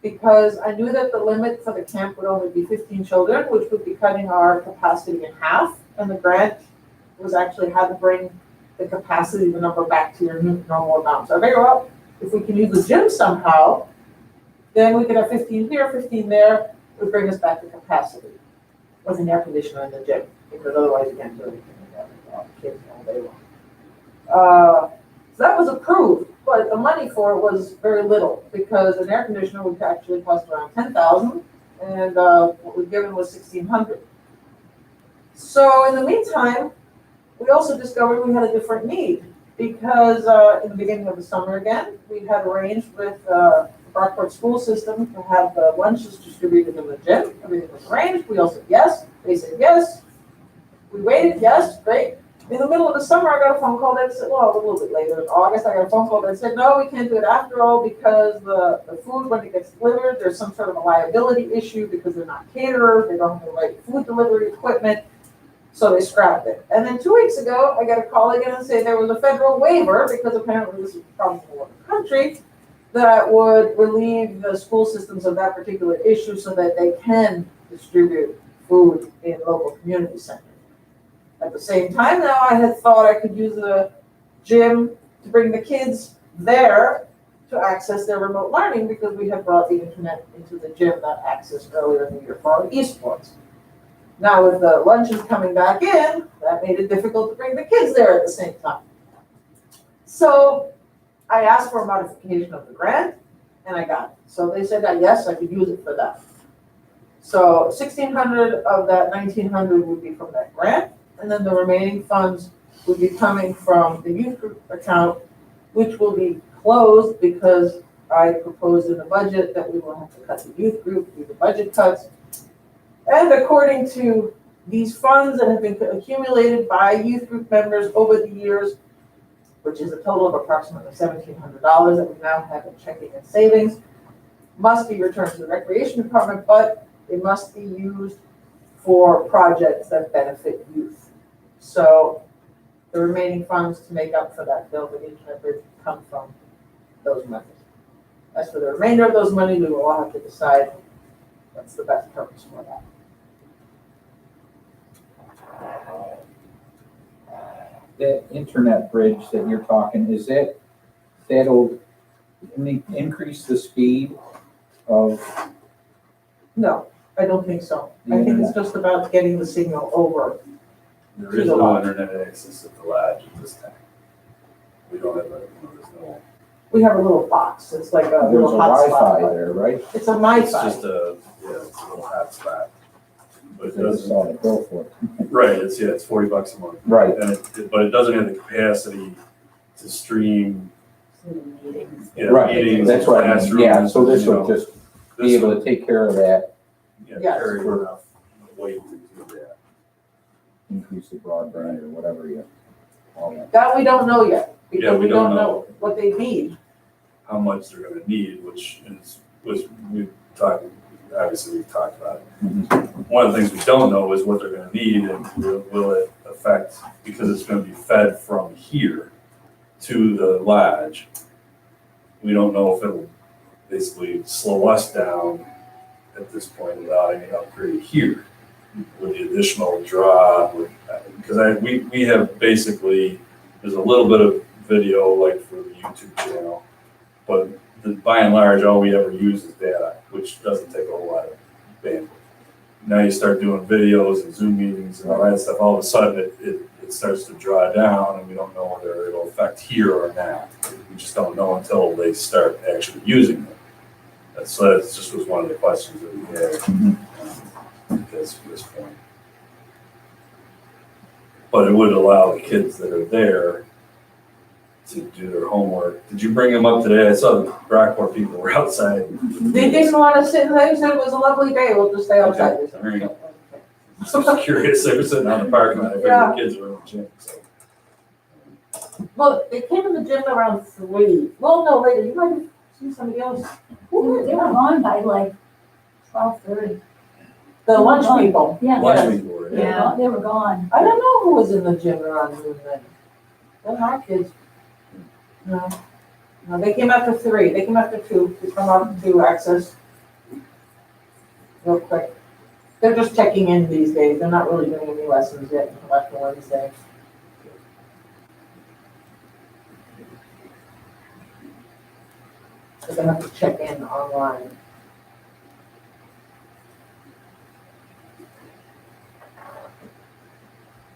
Because I knew that the limit for the camp would only be 15 children, which would be cutting our capacity in half. And the grant was actually how to bring the capacity, the number back to your normal amount. So I figured, well, if we can use the gym somehow, then we could have 15 here, 15 there, it would bring us back to capacity with an air conditioner in the gym, because otherwise you can't do anything with that, kids all day long. So that was approved, but the money for it was very little, because an air conditioner would actually cost around $10,000, and what we've given was $1,600. So in the meantime, we also discovered we had a different need. because in the beginning of the summer again, we had arranged with Rockport School System to have the lunches distributed in the gym. Everything was arranged. We all said yes. They said yes. We waited, yes, great. In the middle of the summer, I got a phone call that said, well, a little bit later, in August, I got a phone call that said, no, we can't do it after all because the food, when it gets delivered, there's some sort of a liability issue because they're not caterers, they don't have the right food delivery equipment. So they scrapped it. And then 2 weeks ago, I got a call again and say there was a federal waiver, because apparently this is a problem for the country, that would relieve the school systems of that particular issue so that they can distribute food in local community centers. At the same time now, I had thought I could use the gym to bring the kids there to access their remote learning, because we had brought the internet into the gym that access earlier in the year for our esports. Now with the lunches coming back in, that made it difficult to bring the kids there at the same time. So I asked for a modification of the grant, and I got it. So they said that yes, I could use it for that. So 1,600 of that 1,900 would be from that grant, and then the remaining funds would be coming from the youth group account, which will be closed because I proposed in the budget that we will have to cut the youth group due to budget cuts. And according to these funds that have been accumulated by youth group members over the years, which is a total of approximately $1,700 that we now have in checking and savings, must be returned to the recreation department, but it must be used for projects that benefit youth. So the remaining funds to make up for that bill for the internet bridge come from those monies. As for the remainder of those money, we will all have to decide what's the best purpose for that. That internet bridge that you're talking, is that'll increase the speed of? No, I don't think so. I think it's just about getting the signal over. There is no internet access at the lodge at this time. We don't have there's no. We have a little box. It's like a There's a little Wi-Fi hotspot. there, right? It's a It's Wi-Fi. just it's a little hotspot. But it I just saw the doesn't, bill for it. right, it's $40 a month. Right. And but it doesn't have the capacity to stream, Right, meetings, that's what I mean, yeah, so this you would know, just be this able would, to take care of that, yeah, Yes. carry enough weight to do that. increase the broadband or whatever you, all that. That we don't know yet, Yeah, because we we don't don't know what they need. How much they're gonna need, which is, we've talked about it. Mhm. One of the things we don't know is what they're gonna need, and will it affect, because it's gonna be fed from here to the lodge. We don't know if it'll basically slow us down at this point without any upgrade here. With the additional draw, because we have basically, there's a little bit of video like for the YouTube channel, but by and large, all we ever use is data, which doesn't take a whole lot of bandwidth. Now you start doing videos and Zoom meetings and all that stuff, all of a sudden it starts to draw down, and we don't know whether it'll affect here or not. We just don't know until they start actually using it. So that just was one of the questions that we had at this point. But it would allow the kids that are there to do their homework. Did you bring them up today? I saw the Rockport people were outside. They didn't want to sit, they said it was a lovely day, we'll just stay outside. Okay, there you go. I was curious, they were sitting on the parking lot, I figured the kids were in the gym, so. Well, they came in the gym around 3. Well, no, later, you might have seen somebody else. They were gone by like 12:30. The lunch people. Yeah. Lunch people were, Yeah. They were gone. I don't know who was in the gym around noon then. They're not kids. No. No, they came after 3. They came after 2. They come out to access real quick. They're just checking in these days. They're not really doing any lessons yet until after Wednesday. So they have to check in online.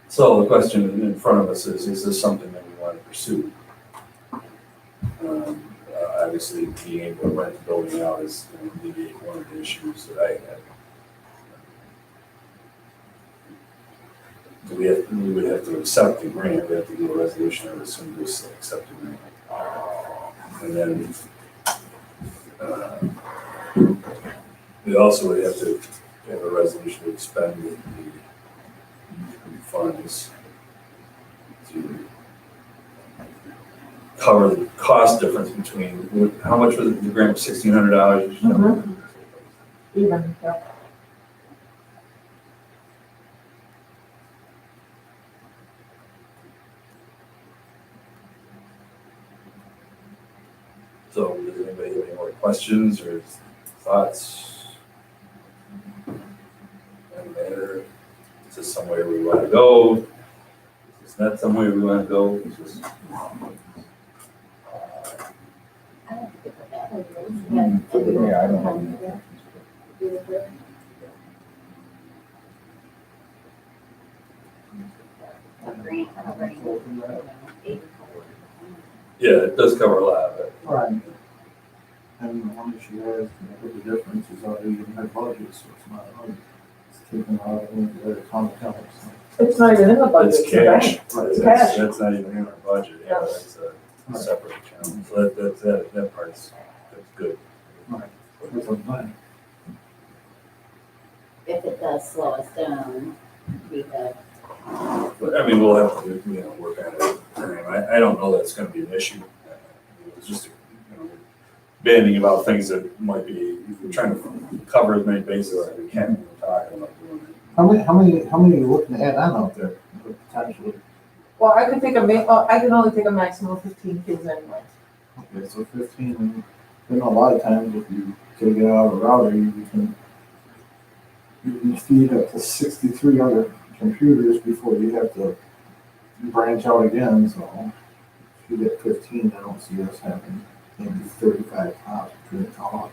So the question in front of us is this something that we want to pursue? Obviously, being able to rent the building out is going to alleviate one of the issues that I had. we would have to accept the grant, we have to do a resolution or assume we accept the grant. And then, we also would have to have a resolution to expend the funds to cover the cost difference between, how much was it, the grant, $1,600? Even, yeah. So does anybody have any more questions or thoughts? Doesn't matter. Is this somewhere we want to go? Is this not somewhere we want to go? Is this- Yeah, I don't have any. Yeah, it does cover a lot of it. Right. And the one issue is, the difference is already in their budget, so it's not, it's taken out of the common council. It's not even in the budget. It's cash. It's cash. That's not even in our budget. Yeah, that's a separate account. So that part's, that's good. That's what I'm saying. If it does slow us down, we have, But I mean, we'll have to, work on it. I don't know that's gonna be an issue. It's just, banding about things that might be, we're trying to cover as many bases as we can when we're talking about doing it. How many are you looking to add on out there, potentially? Well, I can I can only take a maximum of 15 kids anyway. Okay, so 15, and then a lot of times if you take it out of a router, you can feed up to 63 other computers before you have to branch out again, so if you get 15, I don't see us having maybe 35 tops between the town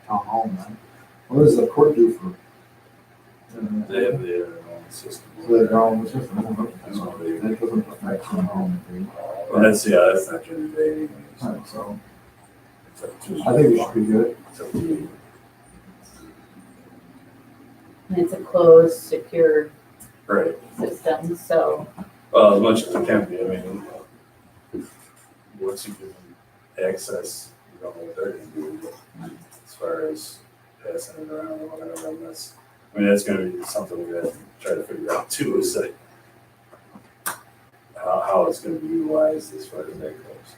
hall man. What does the court do for? They have their own system. Their own system, that doesn't affect the home. Well, that's not during the day anyway. Right, so It's up to- I think it should be good. It's up to you. and it's a closed, secure Right. system, so Well, as much as it can be, I mean, once you give them access, you don't know what they're gonna do, but as far as passing it around or whatever, and that's gonna be something we have to try to figure out too, is that how it's gonna be utilized as far as that goes.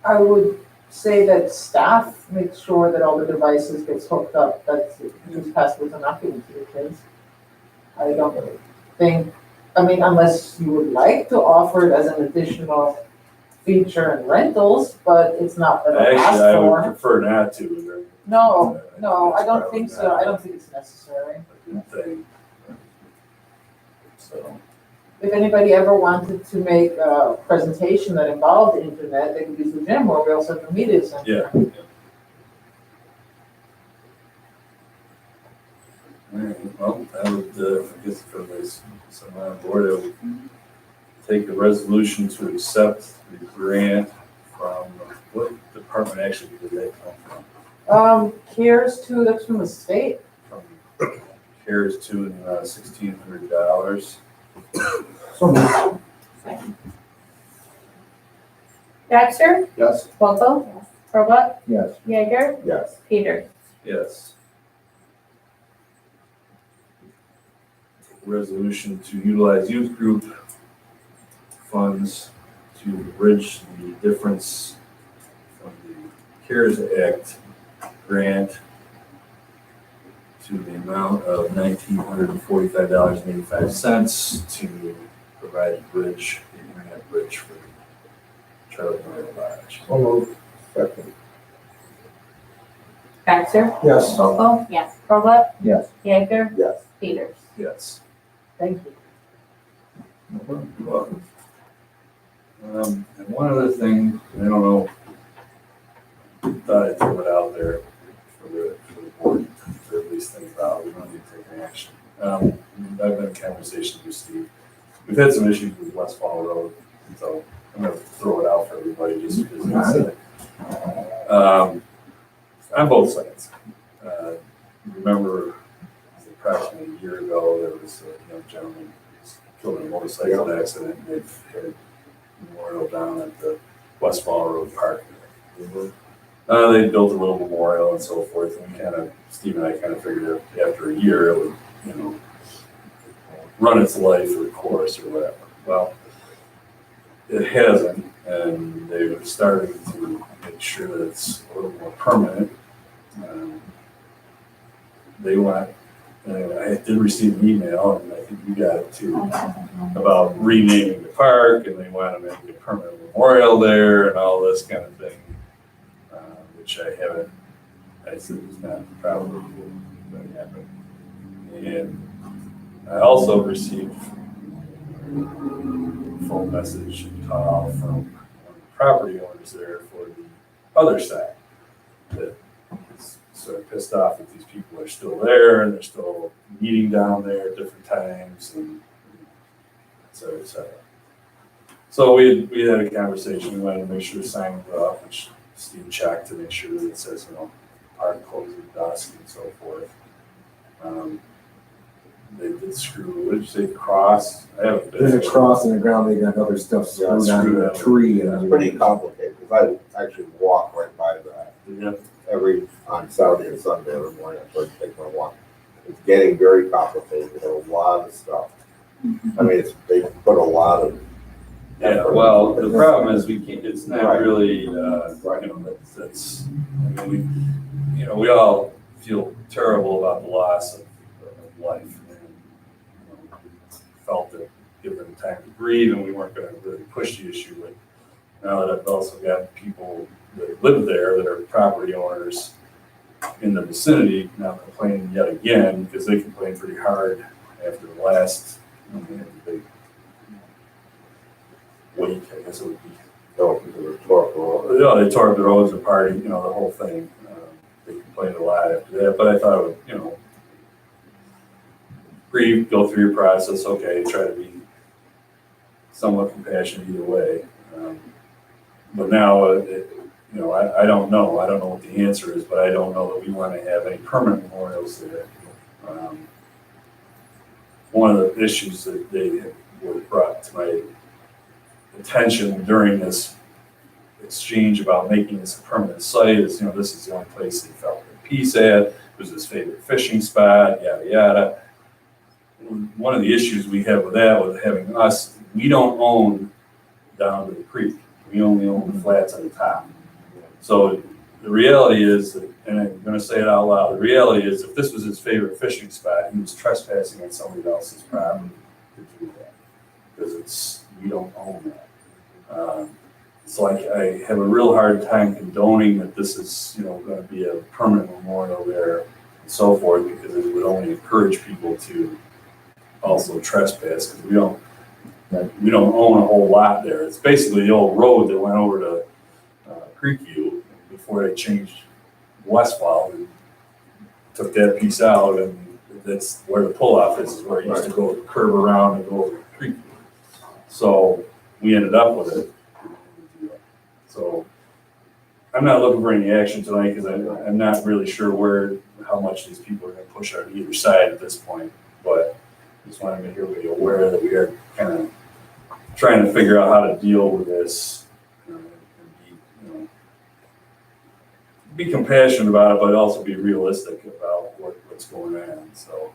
I would say that staff make sure that all the devices gets hooked up, that these passwords are not given to the kids. I don't think, I mean, unless you would like to offer it as an additional feature in rentals, but it's not what I asked Actually, I would for. prefer not to. No, I don't think so. I don't think it's necessary. A good thing. So, If anybody ever wanted to make a presentation that involved the internet, they could use the gym where we also have the media center. yeah. All right, well, I would, I guess for this, someone on board, I would take a resolution to accept the grant from, what department actually did that come from? CARES too, that's from the state. From CARES to $1,600. So much. Baxter, Yes. Boco, Robot, Yes. Jaeger, Yes. Peter. Yes. Resolution to utilize youth group funds to bridge the difference from the CARES Act grant to the amount of $1,945.85 to provide a bridge, the internet bridge for Charlie Memorial Lodge. So moved. Second. Baxter, Yes. Boco, yes. Robot, Yes. Jaeger, Yes. Peters. Yes. Thank you. You're welcome. And one other thing, I don't know, thought I'd throw it out there for the board to at least think about. We don't need to take any action. I've been in conversations with Steve. We've had some issues with Westfall Road, so I'm gonna throw it out for everybody just because it's, on both sides. Remember, it was approximately a year ago, there was a young gentleman killed in a motorcycle accident. They've had a memorial down at the West Fall Road Park. They built a little memorial and so forth, and Steve and I kind of figured that after a year, it would, run its life or course or whatever. Well, it hasn't, and they're starting to make sure that it's a little more permanent. They want, I did receive an email, and I think you got it too, about renaming the park, and they want to make a permanent memorial there and all this kind of thing, which I haven't, I said it's not probably going to happen. And I also received a phone message and call from one of the property owners there for the other side that is sort of pissed off that these people are still there and they're still meeting down there at different times and et cetera, et cetera. So we had a conversation. We wanted to make sure the sign was up, which Steve checked to make sure that it says, park closed at dusk and so forth. They did screw, what did you say, cross? I haven't been. There's a cross in the ground, they got other stuff screwed onto a tree and It's everything. pretty complicated, because I actually walk right by that Yeah. on Saturday and Sunday every morning, I try to take my walk. It's getting very complicated, there's a lot of stuff. I mean, they put a lot of. Yeah, well, the problem is we can't, it's not Right. really, that's, I mean, we all feel terrible about the loss of life. And, felt that give them time to breathe and we weren't going to really push the issue. But now that I've also got people that live there that are property owners in the vicinity now complaining yet again, because they complained pretty hard after the last big week, I guess it would be. They tore up the road. Yeah, they tore up the roads apart, the whole thing. They complained a lot after that, but I thought it would, grieve, go through your process, okay, try to be somewhat compassionate either way. But now, I don't know. I don't know what the answer is, but I don't know that we want to have any permanent memorials there. One of the issues that they were brought to my attention during this exchange about making this a permanent site is, this is the only place they felt at peace at. It was his favorite fishing spot, yada, yada. One of the issues we have with that, with having us, we don't own down to the creek. We only own the flats on the top. So the reality is, that, and I'm going to say it out loud, the reality is if this was his favorite fishing spot, he was trespassing on somebody else's property to do that. Because we don't own that. So I have a real hard time condoning that this is, going to be a permanent memorial there and so forth, because it would only encourage people to also trespass, because we don't own a whole lot there. It's basically the old road that went over to Creekview before they changed Westfall and took that piece out, and that's where the pull-off is where it used to go curve around and go over to Creekview. So we ended up with it. So I'm not looking for any action tonight because I'm not really sure how much these people are going to push on either side at this point, but just want to make everybody aware that we are kind of trying to figure out how to deal with this and be compassionate about it, but also be realistic about what's going on. So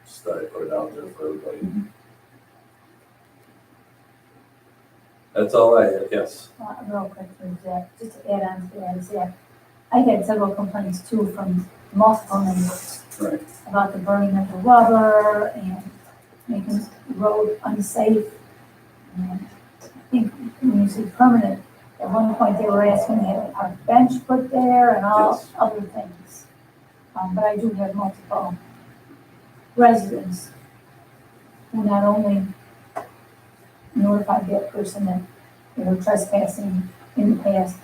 just thought I'd put it out there for everybody. That's all I had, yes. Real quick for Zach, just to add on to that, Zach, I had several complaints too from multiple members Right. about the burning of the rubber and making the road unsafe. And I think when you say permanent, at one point they were asking to have a park bench put there and all Yes. other things. But I do have multiple residents who not only notified that person that they were trespassing in the past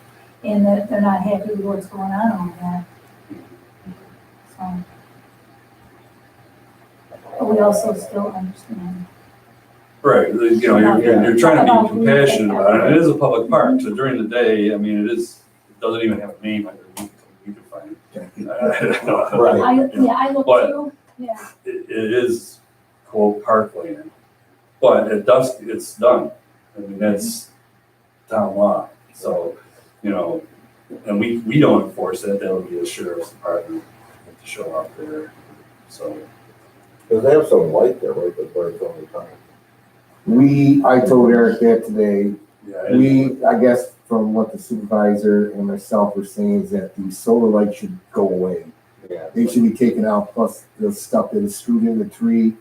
and that they're not happy with what's going on over there. So, but we also still understand. Right, you're trying to be compassionate about it. It is a public park, so during the day, it doesn't even have a name. We can find it. Right. I looked But- through, yeah. It is quote parkland. But at dusk, it's done. I mean, that's town law. So, you know, and we don't enforce that. That would be the sheriff's department to show up there. So, Cause they have some light there, right, that burns all the time. I told Eric that today. yeah. I guess from what the supervisor and myself were saying is that the solar light should go away. Yeah. They should be taken out, plus the stuff that is screwed in the tree.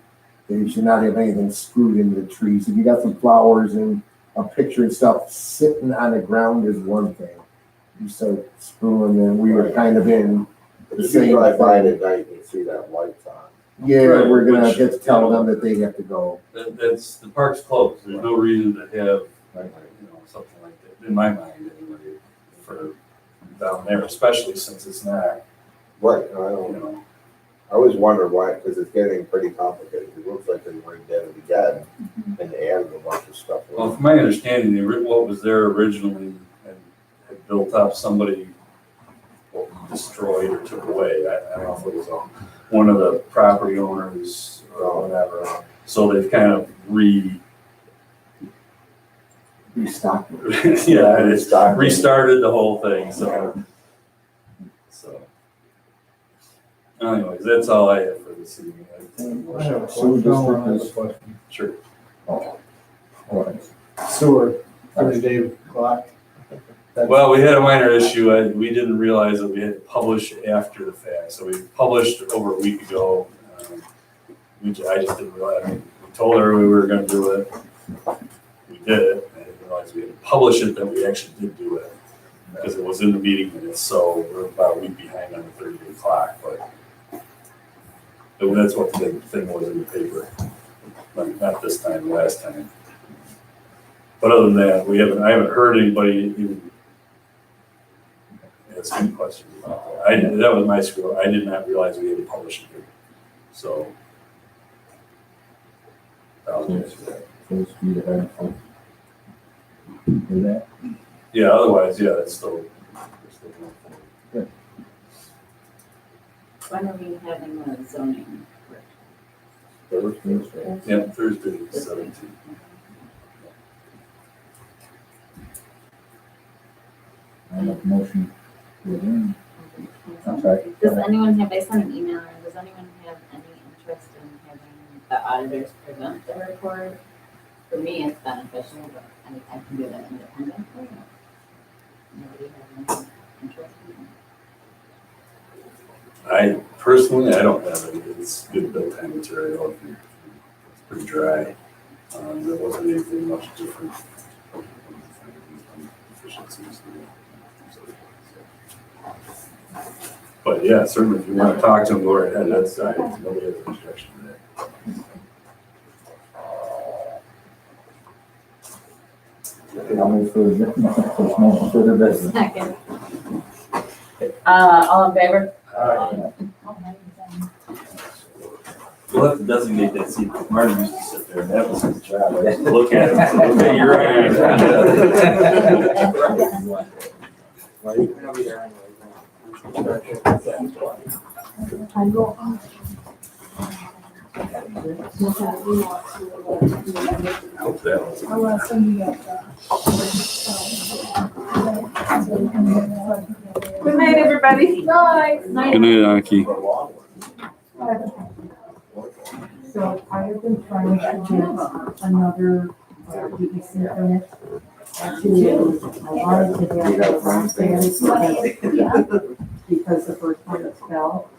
They should not have anything screwed into the trees. If you got some flowers and a picture and stuff sitting on the ground is one thing. You start screwing, and we were kind of in the If you same drive by at thing. night, you see that lights on. Yeah, Right, we're gonna which, have to tell you know, them that they have to go. That's, the park's closed. There's no reason to have, Right. you know, something like that, in my mind anyway, for down there, especially since it's not, Right, I you don't, know. I always wonder why, because it's getting pretty complicated. It looks like they redid it again and added a bunch of stuff. Well, from my understanding, what was there originally and had built up, somebody destroyed or took away. I don't know if it was one of the property owners or whatever. So they've kind of Restock. restarted the whole thing, so. Anyways, that's all I have for this evening. Sewer district is, Sure. sewer, 30-day clock. Well, we had a minor issue. We didn't realize that we had to publish after the fact. So we published over a week ago. I just didn't realize. I mean, we told her we were going to do it. We did it. I didn't realize we had to publish it, that we actually did do it because it was in the meeting minutes. So we're about a week behind on the 30-day clock. But that's what the big thing was in the paper. Not this time, last time. But other than that, I haven't heard anybody even ask any questions about that. That was my screw. I did not realize we had to publish it. So. Full speed ahead. Do that. Yeah, otherwise, yeah, it's still. When are we having the zoning? Thursday. Yeah, Thursday, 17th. I make a motion to adjourn. I'm sorry. Does anyone have, I sent an email, or does anyone have any interest in having the auditors present the report? For me, it's beneficial, but I can do that independently. Nobody has any interest in I personally, I don't have any. It's good bedtime material. It's pretty dry. There wasn't anything much different. Efficiencies. But yeah, certainly if you want to talk to them, go right ahead. That's, nobody has an objection to that. I'll move for the business. Second. All in favor? We'll have to designate that seat. Martin used to sit there, and that was his job. I used to look at him and say, okay, you're I go. I'll send you that. Good night, everybody. Night. Good night, Aki. So I have been trying to get another DEC permit I wanted to have the wrong status because the first one that fell